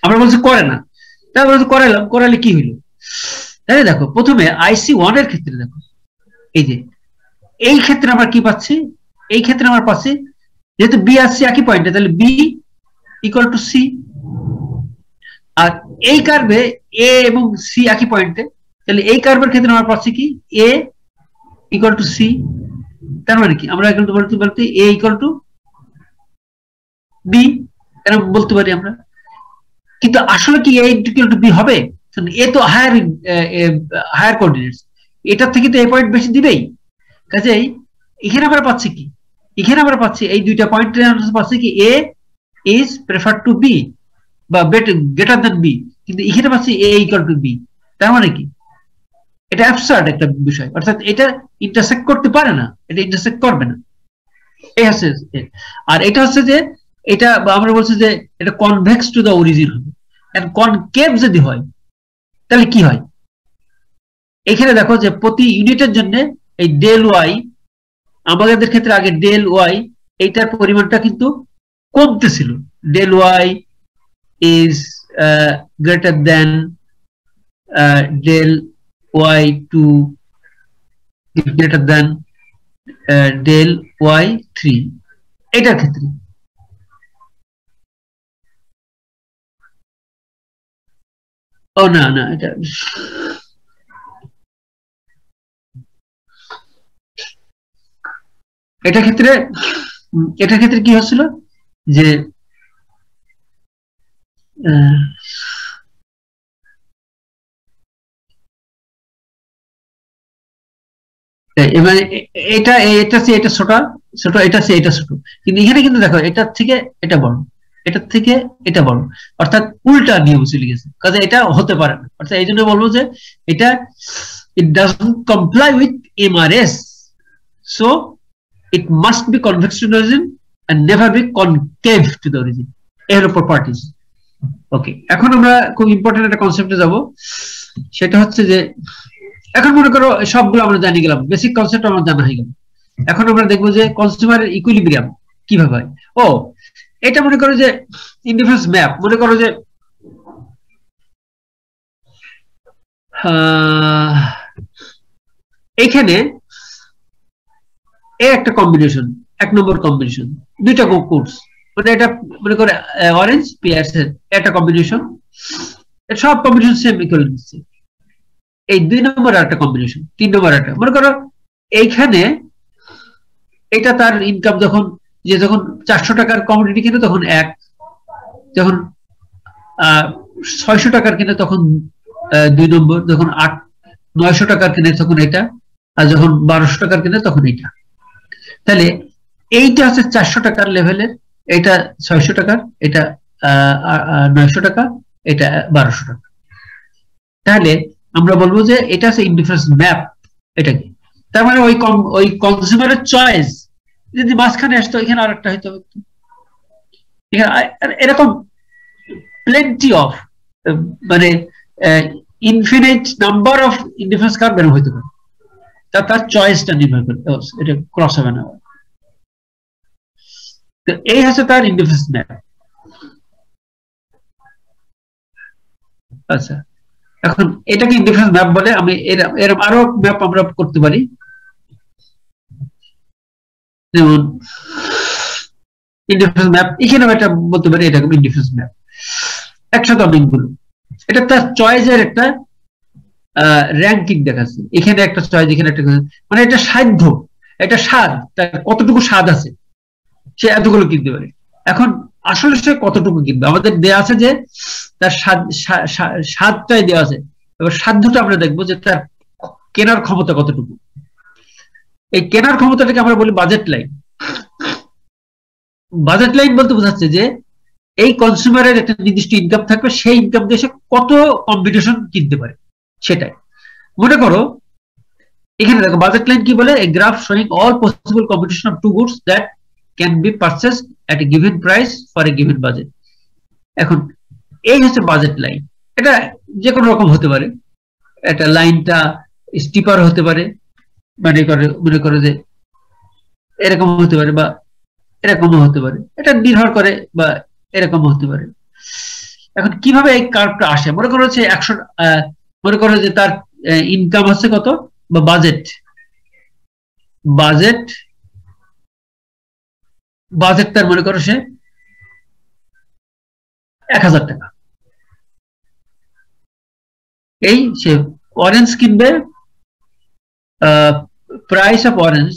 আমরা বলছি করে না, তারপরে করালাম, করালে কি হলো? তাহলে দেখো প্রথমে IC1 এর ক্ষেত্রে দেখো এই যে এই ক্ষেত্রে আমরা কি পাচ্ছি, এই ক্ষেত্রে আমরা পাচ্ছি যেহেতু বি আর সি একই পয়েন্টে, তাহলে বি ইকুয়াল টু সি। আর এই কার্ভে এ এবং সি একই পয়েন্টে, তাহলে এই কার্ভের ক্ষেত্রে আমরা পাচ্ছি কি এ ইকুয়াল টু সি। তার মানে কি আমরা বলতে এ ইকুয়াল টু বি এরকম বলতে পারি আমরা। কিন্তু আসলে কি এ ইকুয়াল টু বি হবে? এ তো হায়ার কোঅর্ডিনেটস, এটার থেকে তো এ পয়েন্ট বেশি দিবেই। কাজেই এখানে আমরা পাচ্ছি কি, এখানে আমরা পাচ্ছি এই দুইটা পয়েন্টে আমরা পাচ্ছি কি এ ইজ প্রেফার টু বি বা গ্রেটার দ্যান বি, কিন্তু এখানে পাচ্ছি এ ইকুয়াল টু বি। তার মানে কি এটা অ্যাবসার্ড একটা বিষয়, অর্থাৎ এটা ইন্টারসেক্ট করতে পারে না, এটা ইন্টারসেক্ট করবে না। এই হচ্ছে, আর এটা হচ্ছে যে এটা আমরা বলছি যে এটা কনভেক্স টু দ্য অরিজিন হবে। এন্ড কনকেভ যদি হয় তাহলে কি হয়? এখানে দেখো যে প্রতি ইউনিটের জন্য এই ডেল ওয়াই, আমাদের ক্ষেত্রে আগে ডেল ওয়াই এইটার পরিমাণটা কিন্তু কমতেছিল, del Y is greater than del Y two greater than del Y three, এটার ক্ষেত্রে। ও না না, এটা এটার ক্ষেত্রে কি হচ্ছিল যে এবারে এটা এটা ছোট ছোট, এটা ছোট, কিন্তু এখানে কিন্তু দেখো এটার থেকে এটা বড়, এটার থেকে এটা বড়, অর্থাৎ উল্টা নিয়ম চলে গেছে। কাজে এটা হতে পারে না, অর্থাৎ এই জন্য বলবো যে এটা it doesn't comply with MRS, so it must be convex to the origin and never be concave to the origin. এই হলো প্রপার্টিজ। ওকে, এখন আমরা খুব ইম্পর্টেন্ট একটা কনসেপ্টে যাব, সেটা হচ্ছে যে এখন মনে করো সবগুলো আমরা জানি গেলাম, বেসিক কনসেপ্ট আমরা জানা হয়ে গেল। এখন আমরা দেখবো যে কনজিউমার ইকুইলিব্রিয়াম কিভাবে হয়। ও এটা মনে করো যে ইন্ডিফারেন্স ম্যাপ, মনে করো যে এইখানে একটা কম্বিনেশন, এক নম্বর কম্বিনেশন, দুইটা কোর্স, মানে এটা মনে করে অরেঞ্জ পিয়ার্স এর একটা কম্বিনেশন, সব কম্বিনেশন সেম ইকুয়াল দিচ্ছে। এই 2 নম্বর একটা কম্বিনেশন, 3 নম্বর একটা, মনে করো এইখানে এটা তার ইনকাম যখন 400 টাকার কমোডিটি কিনে তখন 1, যখন 600 টাকার কিনে তখন 2 নম্বর, যখন 900 টাকার কিনে তখন এটা, আর যখন 1200 টাকার কিনে তখন এটা। তাহলে এইটা হচ্ছে 400 টাকার লেভেলের, এটা 600 টাকার, এটা 900 টাকা, এটা 1200 টাকা। তাহলে আমরা বলবো যে এটা হচ্ছে ইনডিফারেন্স ম্যাপ। এটা কি তার মানে ওই কনজিউমারের চয়েস যদি মাঝখানে আসতো, এখানে আরেকটা হইতো, এরকম প্লেন্টি অফ মানে infinite number of indifference curve বের হইতে পারে, তার চয়েসটা নির্ভর করে এটা ক্রস হবে না। তো এই হচ্ছে তার ইনডিফারেন্স ম্যাপ। আচ্ছা, এখন এটাকে ইনডিফারেন্স ম্যাপ বলে। আমি এরকম আরো ম্যাপ আমরা করতে পারি, যেমন ইনডিফারেন্স ম্যাপ, এখানেও এটা বলতে পারি এরকম ইনডিফারেন্স ম্যাপ, একসাথে অনেকগুলো। এটা তার চয়েসের একটা র্যাঙ্কিং দেখাচ্ছে, এখানে একটা চয়েস, এখানে একটা, মানে এটা সাধ্য, এটা স্বাদ, তার কতটুকু স্বাদ আছে সে এতগুলো কিনতে পারে। এখন আসলে সে কতটুকু কিনবে, আমাদের দেয়া আছে যে তার স্বাদটাই দেওয়া আছে, এবার সাধ্যটা আমরা দেখবো যে তার কেনার ক্ষমতা কতটুকু। এই কেনার ক্ষমতাটাকে আমরা বলি বাজেট লাইন। বাজেট লাইন বলতে বোঝাচ্ছে যে এই কনজিউমারের একটা নির্দিষ্ট ইনকাম থাকবে, সেই ইনকাম দিয়ে সে কত কম্পিটিশন কিনতে পারে সেটাই। মনে করো এখানে দেখো বাজেট লাইন কি বলে, a graph showing all possible competition of two goods that can be purchased at a given price for a given budget. এখন এই হচ্ছে বাজেট লাইন, এটা যে কোনো রকম হতে পারে, এটা লাইনটা স্টিপার হতে পারে, মনে করে যে এরকম হতে পারে বা এরকমও হতে পারে, এটা নির্ভর করে, বা এরকম হতে পারে। এখন কিভাবে এই কার্ভটা আসে? মনে করো যে 100, মনে করো যে তার ইনকাম আছে কত, বা বাজেট তার মনে করো সে 1000 টাকা। এই সে অরেঞ্জ কিনবে, price of orange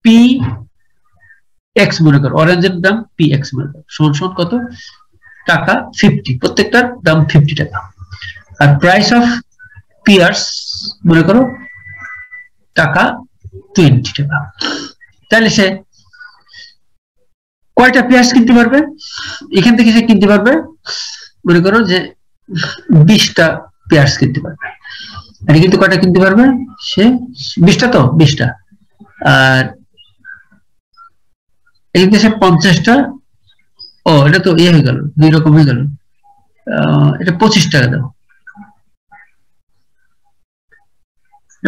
P x, মনে করো অরেঞ্জের দাম পি এক্স, মনে করো সমান কত টাকা, 50, প্রত্যেকটার দাম 50 টাকা। আর প্রাইস অফ পিয়ার্স মনে করো টাকা 20 টাকা। তাহলে সে কয়টা পিয়ার্স কিনতে পারবে? এখান থেকে সে কিনতে পারবে মনে করো যে 20টা পিয়ার্স কিনতে পারবে। আর কিন্তু কয়টা কিনতে পারবে সে? 20টা, তো 20টা। আর এখান থেকে সে 50টা, ও এটা তো ইয়ে হয়ে গেল, 2 রকম হয়ে গেল। এটা 25 টাকা দাও,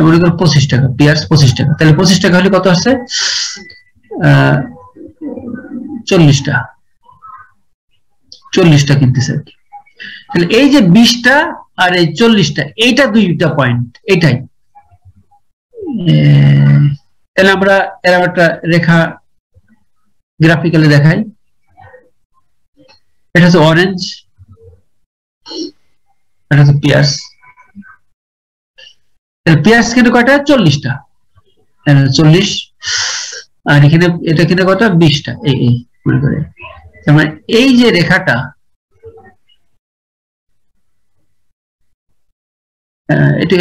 মনে করো 25 টাকা পিয়ার্স, 25 টাকা। তাহলে 25 টাকা হলে কত আসছে? 40টা কিনতেছে। তাহলে এই যে 20টা আর এই 40টা, এইটা 2টা পয়েন্ট, এটাই। তাহলে আমরা এরকম একটা রেখা গ্রাফিক্যালি দেখাই। এটা হচ্ছে অরেঞ্জ, এটা হচ্ছে পিয়ার্স। পিয়ার্স কিনে কয়টা? 40টা, 40। আর এখানে এটা কিনে কয়টা? 20টা। এই মনে করে মানে এই যে রেখাটা,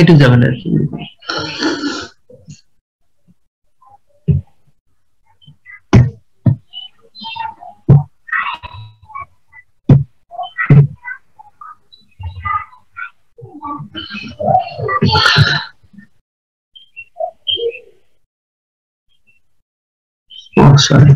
একটু যাবেন আর কি। Oh, sorry.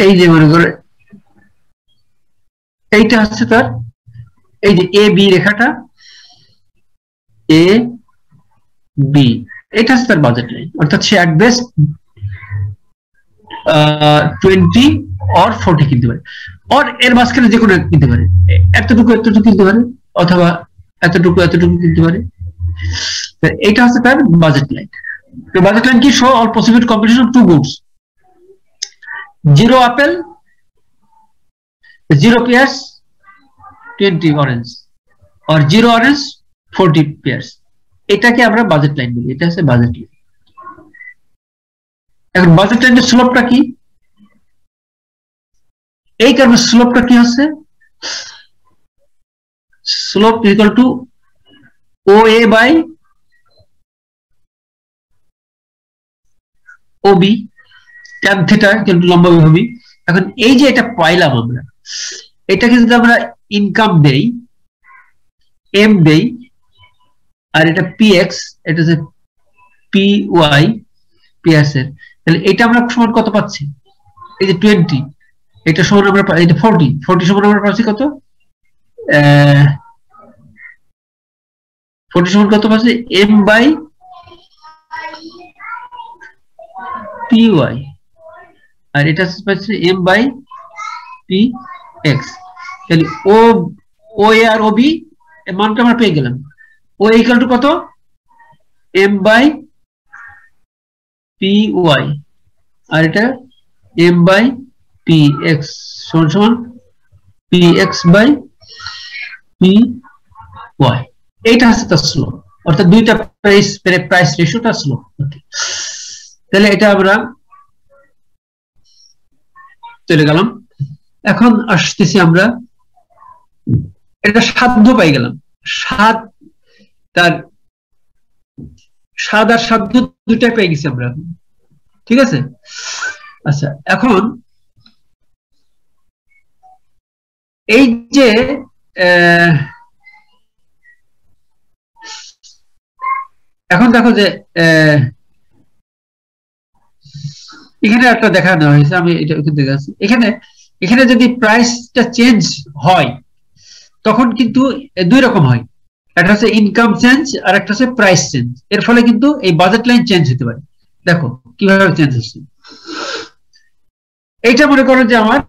এই যে মনে করে এইটা হচ্ছে তার, এই যে এ বি রেখাটা, এ বি, এটা হচ্ছে তার বাজেট লাইন। অর্থাৎ সে অ্যাট বেস্ট 20 or 40 কিনতে পারে, আর এর মাঝখানে যে কোনো কিনতে পারে, এতটুকু কিনতে পারে, অথবা এতটুকু কিনতে পারে। এটা হচ্ছে তার বাজেট লাইন। তো বাজেট লাইন কি? Show all possible combination of two goods, 0 apple, 0 pears, 20 orange, আর 0 অরেঞ্জ, 40 pears। এটাকে আমরা বাজেট লাইন বলি, এটা হচ্ছে বাজেট লাইন। এখন বাজেট লাইনের স্লোপটা কি? এই কারণে স্লোপটা কি হচ্ছে? Slope equal to OA by OB, tan theta কিন্তু লম্বা বিভবী। এখন এই যে এটা পাইলাম আমরা, এটাকে যদি আমরা ইনকাম দেই, এম দেই, আর এটা PX, এটা হচ্ছে PY, পিয়ার্স এর, তাহলে এটা আমরা সমান কত পাচ্ছি? এই যে 20, এটা সমান আমরা, এটা 40 সমান আমরা পাচ্ছি কত? 40 সমান কত পাচ্ছি? M বাই PY, আর এটা পাচ্ছি M বাই PX। তাহলে OA আর OB এর মানটা আমরা পেয়ে গেলাম। OA ইকুয়াল টু কত? M বাই PY, আর এটা M বাই PX সমান PX বাই PY। এইটা হচ্ছে তার স্লোপ, অর্থাৎ দুইটা প্রাইস রেশিওটা স্লোপ। তাহলে এটা আমরা চলে গেলাম। এখন আসতেছি আমরা, এটা সাধ্য পাই গেলাম, স্বাদ আর সাধ্য দুটাই পেয়ে গেছি আমরা, ঠিক আছে? আচ্ছা, এখন এই যে এখন দেখো যে এখানে একটা দেখানো হয়েছে, আমি এটা দেখাচ্ছি। এখানে এখানে যদি প্রাইসটা চেঞ্জ হয় তখন কিন্তু দুই রকম হয়, একটা হচ্ছে ইনকাম চেঞ্জ আর একটা হচ্ছে প্রাইস চেঞ্জ। এর ফলে কিন্তু এই বাজেট লাইন চেঞ্জ হতে পারে। দেখো কিভাবে চেঞ্জ হচ্ছে। এইটা মনে করো যে আমার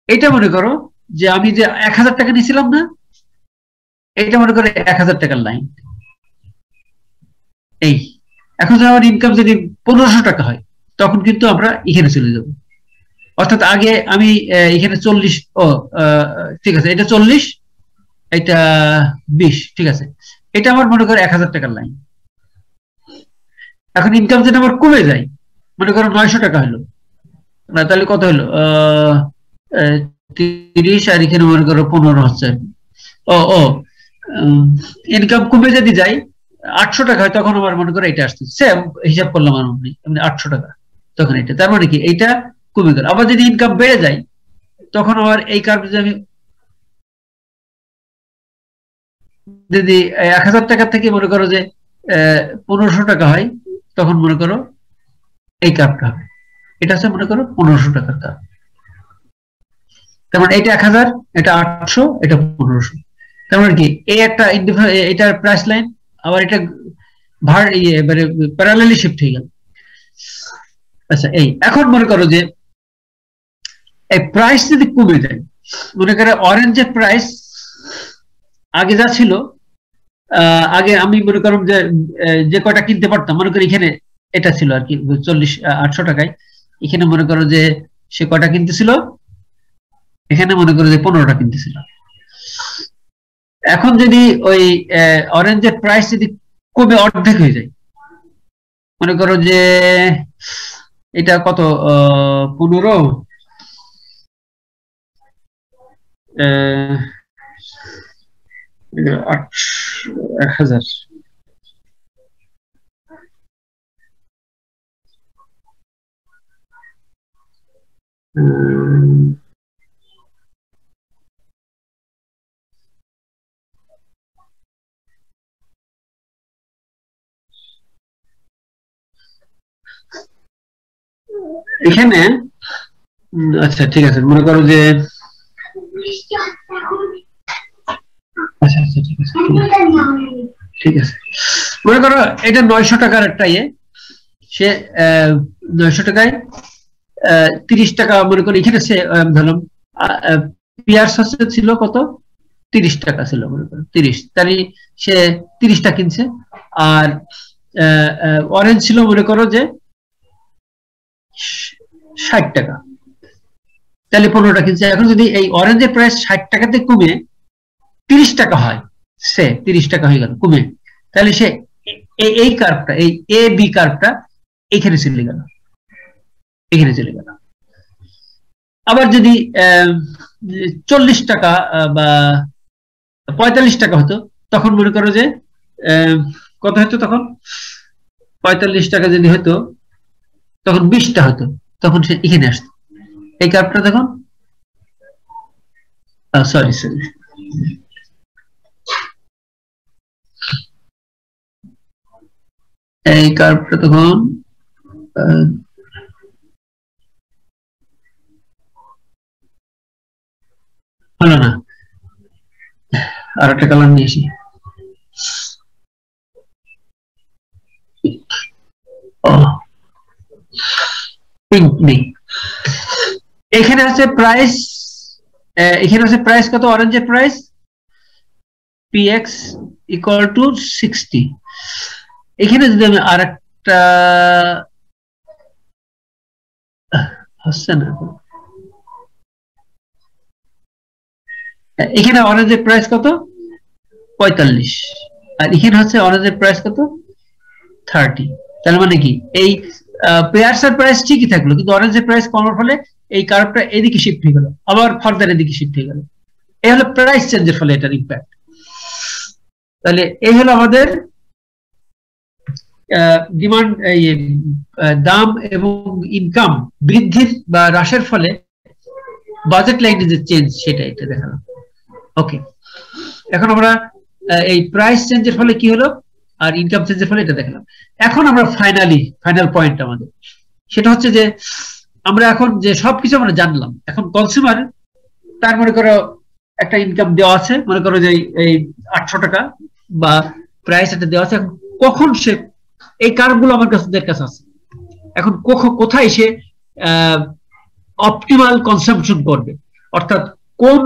এইটা মনে করো যে আমি যে 1000 টাকা নিয়েছিলাম না, এইটা মনে করো 1000 টাকার লাইন। এই এখন যদি আমার ইনকাম যদি 1500 টাকা হয় তখন কিন্তু আমরা এখানে চলে যাব। অর্থাৎ আগে আমি এখানে 40, ঠিক আছে, এটা 40, এটা 20, ঠিক আছে, এটা আমার মনে করো 1000 টাকার লাইন। এখন ইনকাম যদি আমার কমে যায়, মনে করো 900 টাকা হলো, না তাহলে কত হলো 30, আর এখানে মনে করো 15 হচ্ছে। ইনকাম কমে যদি যায় 800 টাকা হয় তখন আমার মনে করো এটা আসছে, সেম হিসাব করলাম আমি 800 টাকা, তখন এটা, তার মানে কি এইটা কমে গেল। আবার যদি ইনকাম বেড়ে যায় তখন আমার এই কার্ভ যদি 1000 টাকা থেকে মনে করো যে 1500 টাকা হয় তখন মনে করো এই কার্ভটা হবে। এটা হচ্ছে মনে করো 1500 টাকার কার্ভ। তার মানে এটা 1000, এটা 800, এটা 1500। তার মানে কি এই একটা এটার প্রাইস লাইন, আবার এটা মানে প্যারালালি শিফট হয়ে গেল। আচ্ছা, এই এখন মনে করো যে এই প্রাইস যদি কমে যায়, মনে করো অরেঞ্জের প্রাইস আগে যা ছিল, আগে আমি মনে করলাম যে কয়টা কিনতে পারতাম, মনে করি এখানে এটা ছিল আর কি 800 টাকায়, এখানে মনে করো যে সে কয়টা কিনতেছিল, এখানে মনে করো যে 15টা কিনতেছিল। এখন যদি ওই অরেঞ্জের প্রাইস যদি কমে অর্ধেক হয়ে যায়, মনে করো যে এটা কত 15, 1000, এখানে আচ্ছা ঠিক আছে, মনে করো যে আচ্ছা আচ্ছা ঠিক আছে, মনে করো এটা 900 টাকার একটা সে 900 টাকায় 30 টাকা মনে করি এখানে সে ধরলাম পিয়ার্স হচ্ছে ছিল কত 30 টাকা ছিল, মনে করো 30, তাহলে সে 30টা কিনছে। আর অরেঞ্জ ছিল মনে করো যে 60 টাকা, তাহলে 15টা কিনছে। এখন যদি এই অরেঞ্জের প্রাইস 60 টাকাতে কমে 30 টাকা হয়, সে 30 টাকা হয়ে গেল কমে, তাহলে সে এই কার্ভটা, এই এ বি কার্ভটা এখানে চলে গেল, এখানে চলে গেল। আবার যদি 40 টাকা বা 45 টাকা হতো তখন মনে করো যে কত হতো, তখন 45 টাকা যদি হতো তখন 20টা হতো, তখন সে এখানে আসতো। এই কার্ভটা তখন সরি এই কার্ভটা তখন হলো না, আর একটা কালার নিয়ে আসি। পিঙ্ক নেই, এখানে আছে প্রাইস, এখানে আছে প্রাইস কত, অরেঞ্জের প্রাইস px ইকুয়াল টু 60। এখানে যদি আমি আর একটা হচ্ছে না, এখানে অরেঞ্জের প্রাইস কত 45, আর এখানে হচ্ছে অরেঞ্জের প্রাইস কত 30। তার মানে কি এই পেয়ারসের প্রাইস ঠিকই থাকলো, কিন্তু অরেঞ্জের প্রাইস কমার ফলে এই কার্ভটা এদিকে শিফট হয়ে গেল, আবার ফার্দার এদিকে শিফট হয়ে গেল। এই হলো প্রাইস চেঞ্জের ফলে এটার ইম্প্যাক্ট। তাহলে এই হলো আমাদের ডিমান্ড দাম এবং ইনকাম বৃদ্ধির বা হ্রাসের ফলে বাজেট লাইনে যে চেঞ্জ সেটা এটা দেখালাম। ওকে, এখন আমরা এই প্রাইস চেঞ্জের ফলে কি হলো আর ইনকাম চেঞ্জের ফলে এটা দেখলাম। এখন আমরা ফাইনাল পয়েন্ট আমাদের সেটা হচ্ছে যে আমরা এখন যে সবকিছু আমরা জানলাম, এখন কনজিউমার তার মনে করো একটা ইনকাম দেওয়া আছে, মনে করো যে এই 800 টাকা বা প্রাইস এটা দেওয়া আছে, কখন সে এই কার্ভগুলো আমার কাছে আছে, এখন কোথায় সে অপটিমাল কনসাম্পশন করবে, অর্থাৎ কোন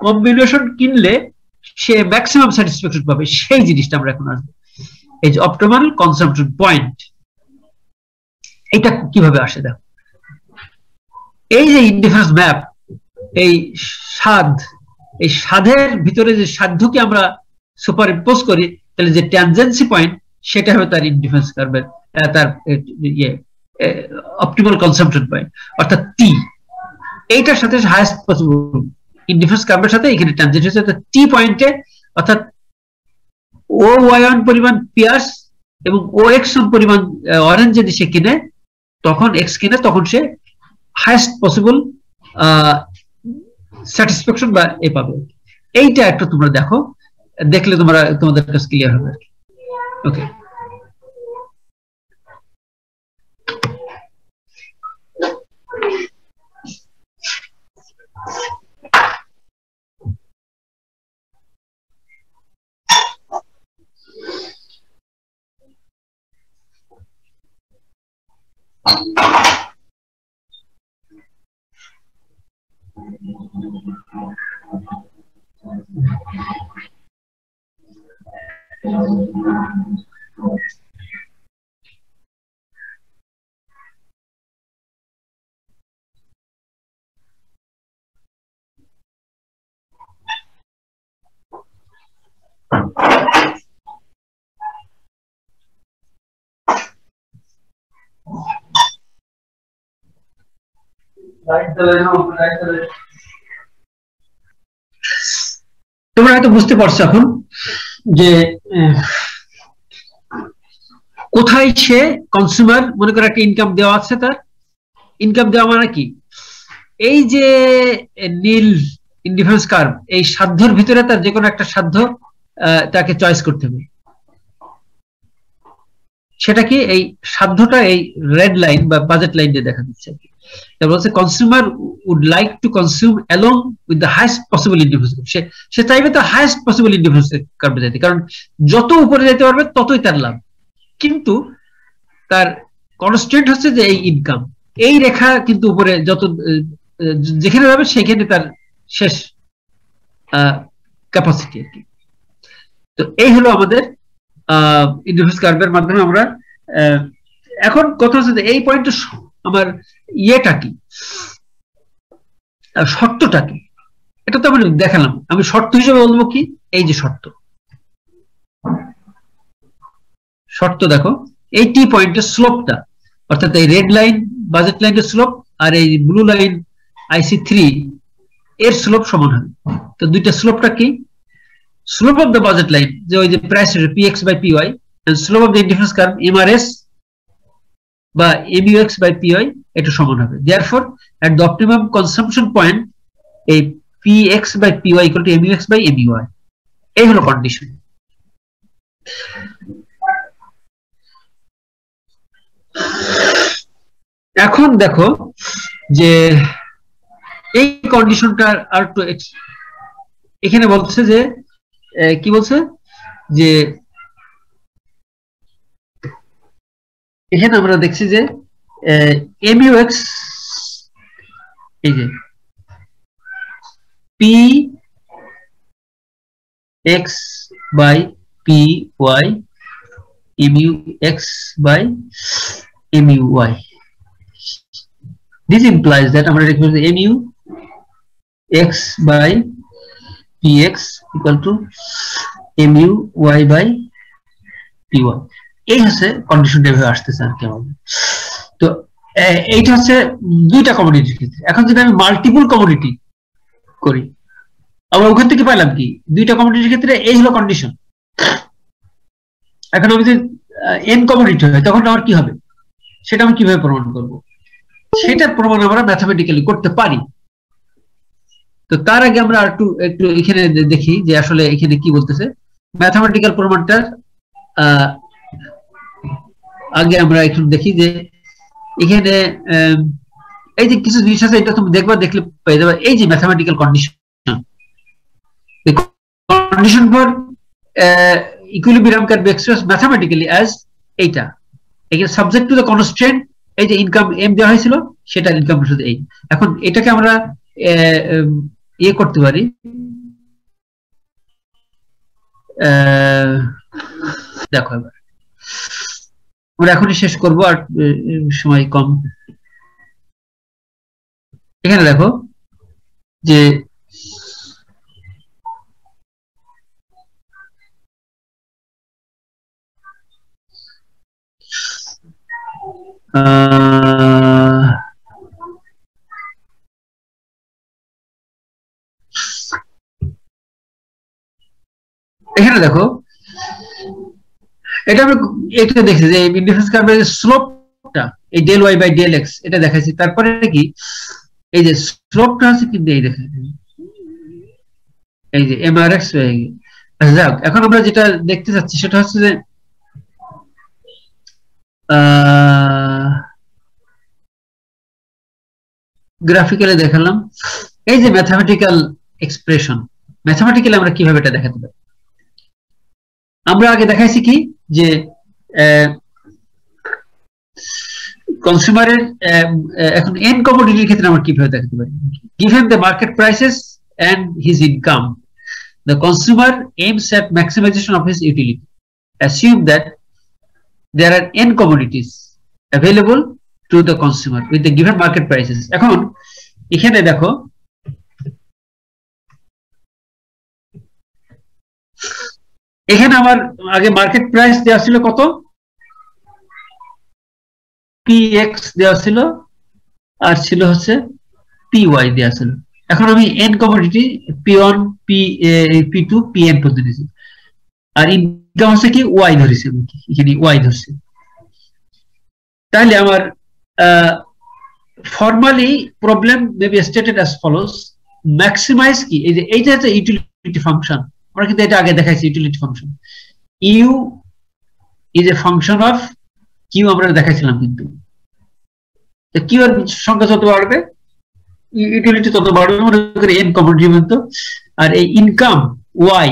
কম্বিনেশন কিনলে সে ম্যাক্সিমাম স্যাটিসফ্যাকশন পাবে, সেই জিনিসটা আমরা এখন আসবো। এই যে অপটিমাল কনসাম্পশন পয়েন্ট, এটা কিভাবে আসে দেখো। এই যে ইনডিফারেন্স ম্যাপ, এই স্বাদের ভিতরে যে সাধ্যকে আমরা সুপার ইম্পোজ করি, তাহলে যে ট্যানজেন্সি পয়েন্ট সেটা হবে তার ইনডিফারেন্স কার্ভের তার অপটিমাল কনসাম্পশন পয়েন্ট, অর্থাৎ টি। এইটার সাথে হাইয়েস্ট পসিবল ইনডিফারেন্স কার্ভের সাথে এখানে ট্যানজেন্ট হচ্ছে টি পয়েন্টে, অর্থাৎ ও ওয়াই1 পরিমাণ পেঁয়াজ এবং ও এক্স পরিমাণ অরেঞ্জ যদি সে কিনে, তখন এক্স কিনে, তখন সে হাইয়েস্ট পসিবল স্যাটিসফ্যাকশন বা এ পাবে। এইটা একটু তোমরা দেখো, দেখলে তোমাদের কাছে ক্লিয়ার হবে। ওকে, তোমরা হয়তো বুঝতে পারছো এখন যে কোথায় সে কনজিউমার, মনে করো একটা ইনকাম দেওয়া আছে, তার ইনকাম দেওয়া মানে কি, এই যে নীল ইনডিফারেন্স কার্ভ, এই সাধ্যর ভিতরে তার যে কোনো একটা সাধ্য তাকে চয়েস করতে হবে। সেটা কি, এই সাধ্যটা এই রেড লাইন বা বাজেট লাইন দিয়ে দেখা দিচ্ছে। বলছে consumer would like to consume along with the highest possible indifference. সে চাইবে তো হাইয়েস্ট পসিবল ইনডিফারেন্স কার্ভে যেতে, কারণ যত উপরে যেতে পারবে ততই তার লাভ। কিন্তু তার কনস্ট্যান্ট হচ্ছে যে এই ইনকাম, এই রেখা কিন্তু উপরে যত যেখানে যাবে সেখানে তার শেষ ক্যাপাসিটি আর কি। তো এই হলো আমাদের ইনডিফারেন্স কার্ভের মাধ্যমে আমরা এখন কথা হচ্ছে যে এই পয়েন্টে আমার ইয়েটা কি, শর্তটা কি, এটা তো আমি দেখালাম। আমি শর্ত হিসেবে বলবো কি, এই যে শর্ত দেখো, এই টি পয়েন্টের স্লোপটা, অর্থাৎ এই রেড লাইন বাজেট লাইনের স্লোপ আর এই ব্লু লাইন IC3 এর স্লোপ সমান হবে। তো দুইটা স্লোপটা কি, slope of the budget line যে ওই যে price PX by PY, and slope of the indifference curve MRS বা MUX by PY এটা সমান হবে। Therefore at the optimum consumption point এই PX by PY equal to MUX by MUI, এই হলো কন্ডিশন। এখন দেখো যে এই কন্ডিশনটা আর একটু এখানে বলছে যে কি বলছে যে এখানে আমরা দেখছি যে MUX এই যে PX by PY MUX by MUI. This implies that আমরা লিখব যে MUX by PX equal to MUY by PY. এই হচ্ছে কন্ডিশনটা এভাবে আসতেছে আর কি আমাদের। তো এইটা হচ্ছে দুইটা কমোডিটির ক্ষেত্রে। এখন যদি আমি মাল্টিপল কমোডিটি করি, আমরা ওখান থেকে পাইলাম কি, দুইটা কমোডিটির ক্ষেত্রে এই হলো কন্ডিশন। এখন আমি যদি n কমোডিটি হয় তখন আমার কি হবে সেটা আমি কিভাবে প্রমাণ করব সেটা প্রমাণ আমরা ম্যাথমেটিক্যালি করতে পারি তো তার আগে আমরা একটু এখানে দেখি যে আসলে এখানে কি বলতেছে ম্যাথমেটিক্যাল প্রমাণটা আগে আমরা একটু দেখি যে এখানে এই যে কিছু জিনিস আছে এটা তুমি দেখবা দেখলে পেয়ে যাবে এই যে mathematical condition condition for equilibrium can be expressed mathematically as এইটা এখানে subject to the constraint এই যে ইনকাম m দেওয়া হয়েছিল সেটা ইনকাম শুধু এই এখন এটাকে আমরা ইয়ে করতে পারি দেখো এবার আমরা এখনই শেষ করব আর সময় কম এখানে দেখো যে এখানে দেখো এটা আমি এটা দেখছি যে ইন্ডিফারেন্স কার্ভের স্লোপটা এই del y by del x এটা দেখাচ্ছি তারপরে কি এই যে স্লোপটা আছে কিন্তু এই দেখেন এই যে এম আর এক্স হয়ে গেছে যাক এখন আমরা যেটা দেখতে যাচ্ছি সেটা হচ্ছে যে গ্রাফিক্যালি দেখালাম এই যে ম্যাথমেটিক্যাল এক্সপ্রেশন ম্যাথমেটিক্যালি আমরা কিভাবে এটা দেখাতে পারি আমরা আগে দেখাইছি কি যে কনজিউমারের এখন এন কমোডিটির ক্ষেত্রে আমরা কিভাবে দেখাতে পারি given the market prices and his income the consumer aims at maximization of his utility assume that there are n commodities available to the consumer with the given market prices এখন এখানে দেখো এখানে আমার আগে মার্কেট প্রাইস দেওয়া ছিল কত px দেওয়া ছিল আর ছিল হচ্ছে py দেওয়া ছিল এখন আমি n commodity p1 p2 pn পর্যন্ত দিয়েছি আর ইনকাম হচ্ছে কি y ধরেছি এখানে y ধরছি তাহলে আমার formally problem may be stated as follows maximize কি এই যে এইটা হচ্ছে ইউটিলিটি ফাংশন আমরা কিন্তু এটা আগে দেখাইছি utility function u is a function of q আমরা দেখাইছিলাম কিন্তু তো q এর সংখ্যা যত বাড়বে ইউটিলিটি তত বাড়বে মনে করে n কমোডিটি পর্যন্ত আর এই ইনকাম y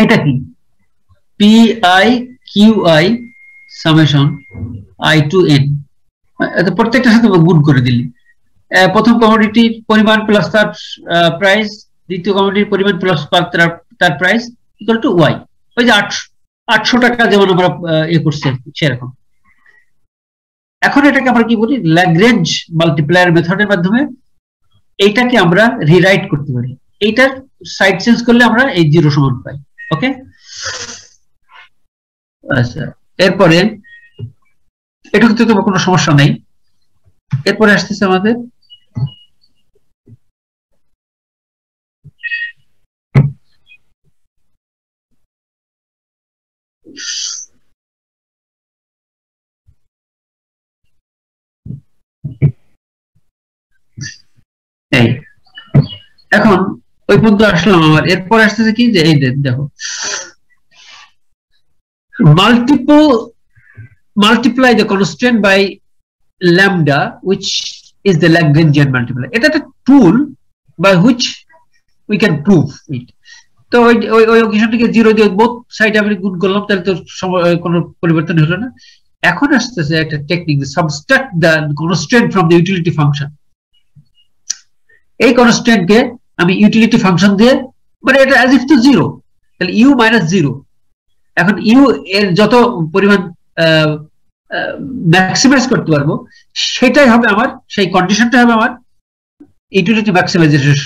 এটা কি pi qi summation i to n এটা প্রত্যেকটার সাথে গুণ করে দিলি প্রথম কমোডিটির পরিমাণ প্লাস তার প্রাইস দ্বিতীয় কমোডিটির পরিমাণ প্লাস তার প্রাইস ইকুয়াল টু y ওই যে 800 টাকা যেমন আমরা এ করছি সেরকম এখন এটাকে আমরা কি বলি ল্যাগ্রেঞ্জ মাল্টিপ্লায়ার মেথডের মাধ্যমে এইটাকে আমরা রিরাইট করতে পারি এইটার সাইড চেঞ্জ করলে আমরা এই জিরো সমান পাই ওকে আচ্ছা এরপরে এটুকুতে তো কোনো সমস্যা নেই এরপরে আসতেছে আমাদের এই এখন ওই পর্যন্ত আসলাম আমার এরপর আসতেছে কি যে এই দেখো multiply the constraint by lambda which is the Lagrangian multiplier এটা একটা টুল by which we can prove it তো ওই ইকুয়েশনটাকে 0 দিয়ে বোথ সাইডে আমি গুণ করলাম তাহলে তো কোনো পরিবর্তন হলো না এখন আসতেছে একটা technique subtract the constraint from the utility function এই কনস্ট্যান্ট কে আমি ইউটিলিটি ফাংশন দিয়ে মানে এটা as if to 0 তাহলে u - 0 এখন u এর যত পরিমাণ ম্যাক্সিমাইজ করতে পারবো সেটাই হবে আমার সেই কন্ডিশনটা হবে আমার ইউটিলিটি ম্যাক্সিমাইজেশন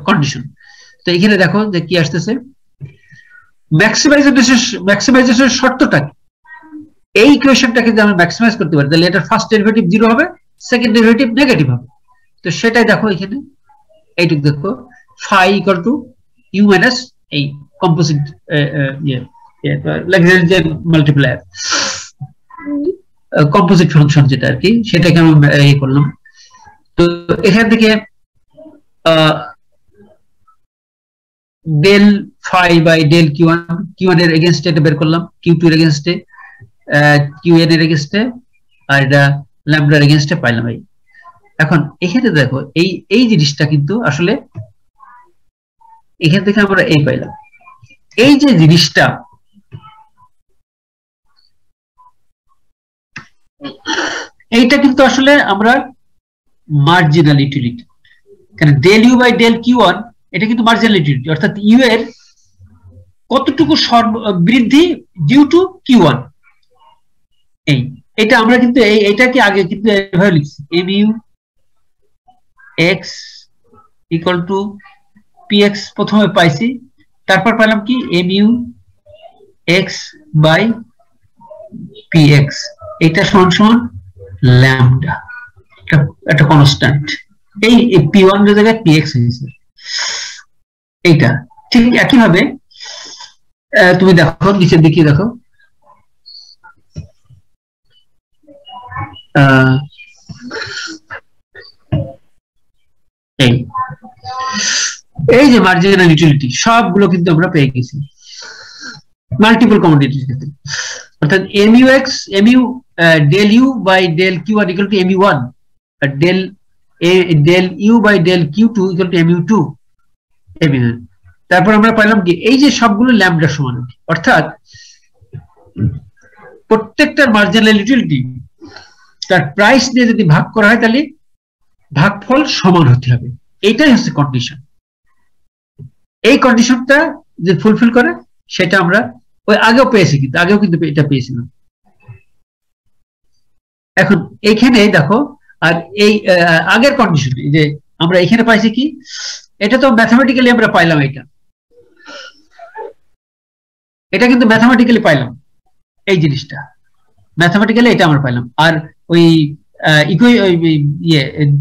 কন্ডিশন তো এখানে দেখো যে কি আসতেছে ম্যাক্সিমাইজেশনের শর্তটা এই ইকুয়েশনটাকে যদি আমি ম্যাক্সিমাইজ করতে পারি তাহলে এটার ফার্স্ট ডেরিভেটিভ 0 হবে সেকেন্ড ডেরিভেটিভ নেগেটিভ হবে তো সেটাই দেখো এখানে এইটুকু দেখো phi = u - এই কম্পোজিট ল্যাগ্রেঞ্জিয়ান মাল্টিপ্লায়ার, কম্পোজিট ফাংশন যেটা আর কি, সেটাকে আমি ইয়ে করলাম। তো এখান থেকে ডেল ফাই বাই ডেল কিউ1 এর এগেইনস্টে এটা বের করলাম, কিউ2 এর এগেইনস্টে, কিউএন এর এগেইনস্টে, আর এটা ল্যামডার এগেইনস্টে পাইলাম। এই এখন এখানে দেখো এই জিনিসটা কিন্তু আসলে এখান থেকে আমরা এই পাইলাম, এই যে জিনিসটা এইটা কিন্তু আসলে আমরা মার্জিনাল ইউটিলিটি, কারণ ডেল ইউ বাই ডেল কিউ1 এটা কিন্তু মার্জিনাল ইউটিলিটি, অর্থাৎ ইউ এর কতটুকু বৃদ্ধি ডিউ টু কিউ1। এটা আমরা কিন্তু এইটাকে আগে কিন্তু এভাবে লিখছি, M U X equal to P X প্রথমে পাইছি, তারপর পেলাম কি M U X by P X, এটা সমান সমান ল্যামডা, একটা কনস্ট্যান্ট। এই পি1 এর জায়গায় পি এক্স হয়েছে। এইটা ঠিক একইভাবে তুমি দেখো নিচের দিকে দেখো, এই যে মার্জিনাল ইউটিলিটি সবগুলো কিন্তু আমরা পেয়ে গেছি মাল্টিপল কমোডিটির ক্ষেত্রে, অর্থাৎ MU X MU del U by del Q one equal to MU one, আর del U by del Q two equal to MU two MU. তারপর আমরা পাইলাম কি এই যে সবগুলো ল্যামডা সমান, অর্থাৎ প্রত্যেকটার মার্জিনাল ইউটিলিটি তার প্রাইস দিয়ে যদি ভাগ করা হয় তাহলে ভাগফল সমান হতে হবে, এইটাই হচ্ছে কন্ডিশন। এই কন্ডিশনটা যে ফুলফিল করে সেটা আমরা ওই আগেও পেয়েছি, কিন্তু আগেও কিন্তু এটা পেয়েছিলাম। এখন এইখানে দেখো, আর এই আগের কন্ডিশন যে আমরা এখানে পাইছি কি, এটা তো ম্যাথমেটিক্যালি আমরা পাইলাম, এটা কিন্তু ম্যাথমেটিক্যালি পাইলাম, এই জিনিসটা ম্যাথমেটিক্যালি এটা আমরা পাইলাম। আর ওই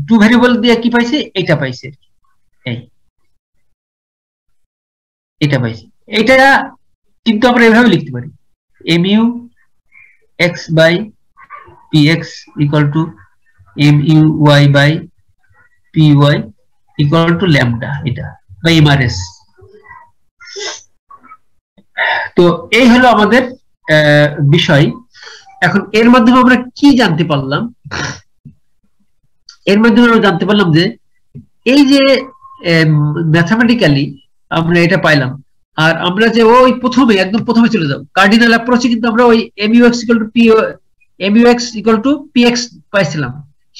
টু ভেরিয়েবল দিয়ে কি পাইছে, এটা পাইছে, এটা পাইছি। এটা কিন্তু আমরা এভাবে লিখতে পারি, M U X by P X equal to M U Y by P Y equal to lambda, এটা বা এমআরএস। তো এই হলো আমাদের বিষয়। এখন এর মাধ্যমে আমরা কি জানতে পারলাম, এর মাধ্যমে আমরা জানতে পারলাম যে এই যে ম্যাথমেটিক্যালি আমরা এটা পাইলাম, আর আমরা যে ওই প্রথমে একদম প্রথমে চলে যাব কার্ডিনাল অ্যাপ্রোচে, কিন্তু আমরা ওই MUX equal to MUX equal to PX পাইছিলাম,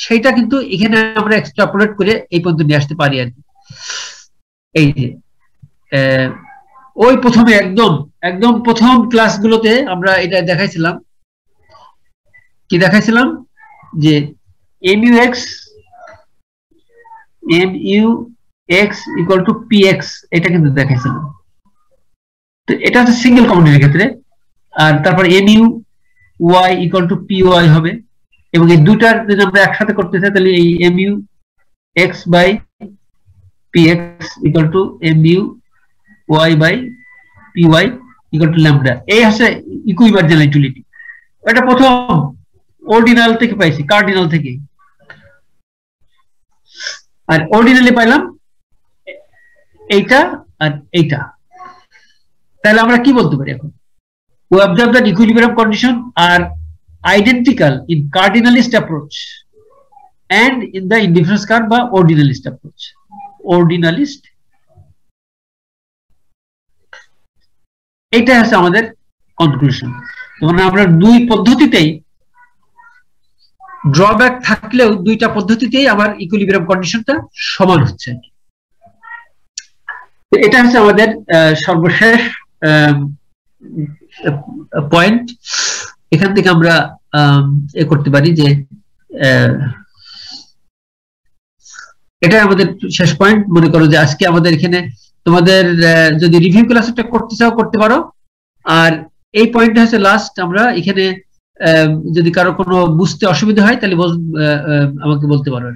সেইটা কিন্তু এখানে আমরা এক্সট্রাপোলেট করে এই পর্যন্ত নিয়ে আসতে পারি আর কি। এই যে ওই প্রথমে একদম প্রথম ক্লাসগুলোতে আমরা এটা দেখাইছিলাম, কি দেখাইছিলাম যে এমইউএক্স ইকুয়াল টু পিএক্স, এটা কিন্তু দেখাইছিলাম। তো এটা হচ্ছে সিঙ্গেল কমোডিটির ক্ষেত্রে। আর তারপর M U Y equal to P Y হবে, এবং এই দুটার যদি আমরা একসাথে করতে চাই তাহলে এই M U X by P X equal to M U Y by P Y equal to lambda. এই হচ্ছে ইকুইমার্জিনাল ইউটিলিটি। এটা প্রথম অর্ডিনাল থেকে পাইছি, কার্ডিনাল থেকে। আর অর্ডিনালি পাইলাম এইটা আর এইটা। তাহলে আমরা কি বলতে পারি এখন, we observe that equilibrium condition are identical in cardinalist approach and in the indifference curve বা ordinalist approach. Ordinalist, এটা হচ্ছে আমাদের কনক্লুশন। মানে আমরা দুই পদ্ধতিতেই ড্রব্যাক থাকলেও দুইটা পদ্ধতিতেই আমার ইকুইলিব্রিয়াম কন্ডিশনটা সমান হচ্ছে। এটা হচ্ছে আমাদের সর্বশেষ পয়েন্ট। এখান থেকে আমরা এ করতে পারি যে এটা আমাদের শেষ পয়েন্ট। মনে করো যে আজকে আমাদের এখানে তোমাদের যদি রিভিউ ক্লাসটা করতে চাও করতে পারো, আর এই পয়েন্টটা হচ্ছে লাস্ট। আমরা এখানে যদি কারো কোনো বুঝতে অসুবিধা হয় তাহলে আমাকে বলতে পারো।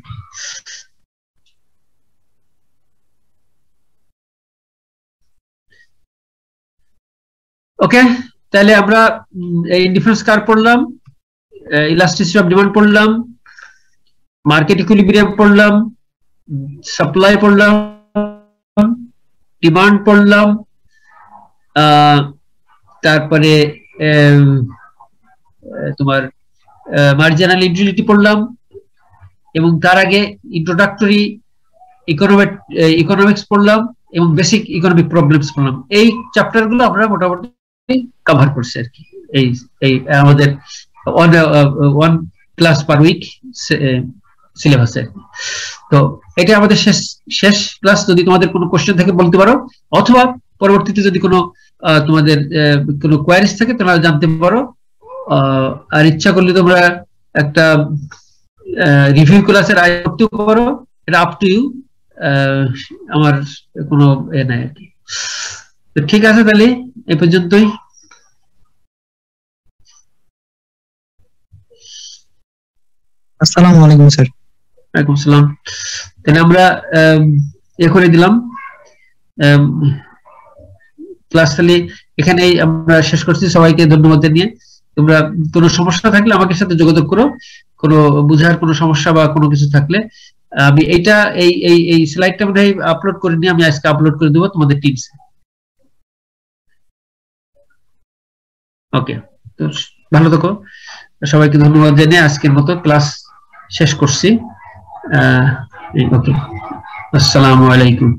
ওকে। তাহলে আমরা এই ডিফারেন্স কার্ভ পড়লাম, ইলাস্টিসিটি অফ ডিমান্ড পড়লাম, মার্কেট ইকুইলিব্রিয়াম পড়লাম, সাপ্লাই পড়লাম, ডিমান্ড পড়লাম, তারপরে তোমার মার্জিনাল ইউটিলিটি পড়লাম, এবং তার আগে ইন্ট্রোডাক্টরি ইকোনমিক্স পড়লাম এবং বেসিক ইকোনমিক প্রবলেমস পড়লাম। এই চ্যাপ্টার গুলো আমরা মোটামুটি কভার করছি আর কি এই এই আমাদের 1 ক্লাস পার উইক সিলেবাসে। তো এটা আমাদের শেষ ক্লাস। যদি তোমাদের কোনো কোশ্চেন থাকে বলতে পারো, অথবা পরবর্তীতে যদি কোনো তোমাদের কোনো কোয়ারিজ থাকে তোমরা জানতে পারো। আর ইচ্ছা করলে তোমরা একটা রিভিউ ক্লাসের আয়োজন করতে পারো, এটা আপ টু ইউ, আমার কোনো নাই আর কি। তো ঠিক আছে, তাহলে এই পর্যন্তই। আসসালামু আলাইকুম স্যার। ওয়ালাইকুম আসসালাম। তাহলে আমরা করে দিলাম ক্লাস, তাহলে এখানেই আমরা শেষ করছি। সবাইকে ধন্যবাদ জানিয়ে, তোমরা কোনো সমস্যা থাকলে আমাকে সাথে যোগাযোগ করো, কোনো বুঝার কোনো সমস্যা বা কোনো কিছু থাকলে। আমি এইটা এই স্লাইডটা মধ্যে আপলোড করে নিয়ে আমি আজকে আপলোড করে দেবো তোমাদের টিমসে। ওকে, তো ভালো থাকো, সবাইকে ধন্যবাদ জানিয়ে আজকের মতো ক্লাস শেষ করছি। ওকে, আসসালামু আলাইকুম।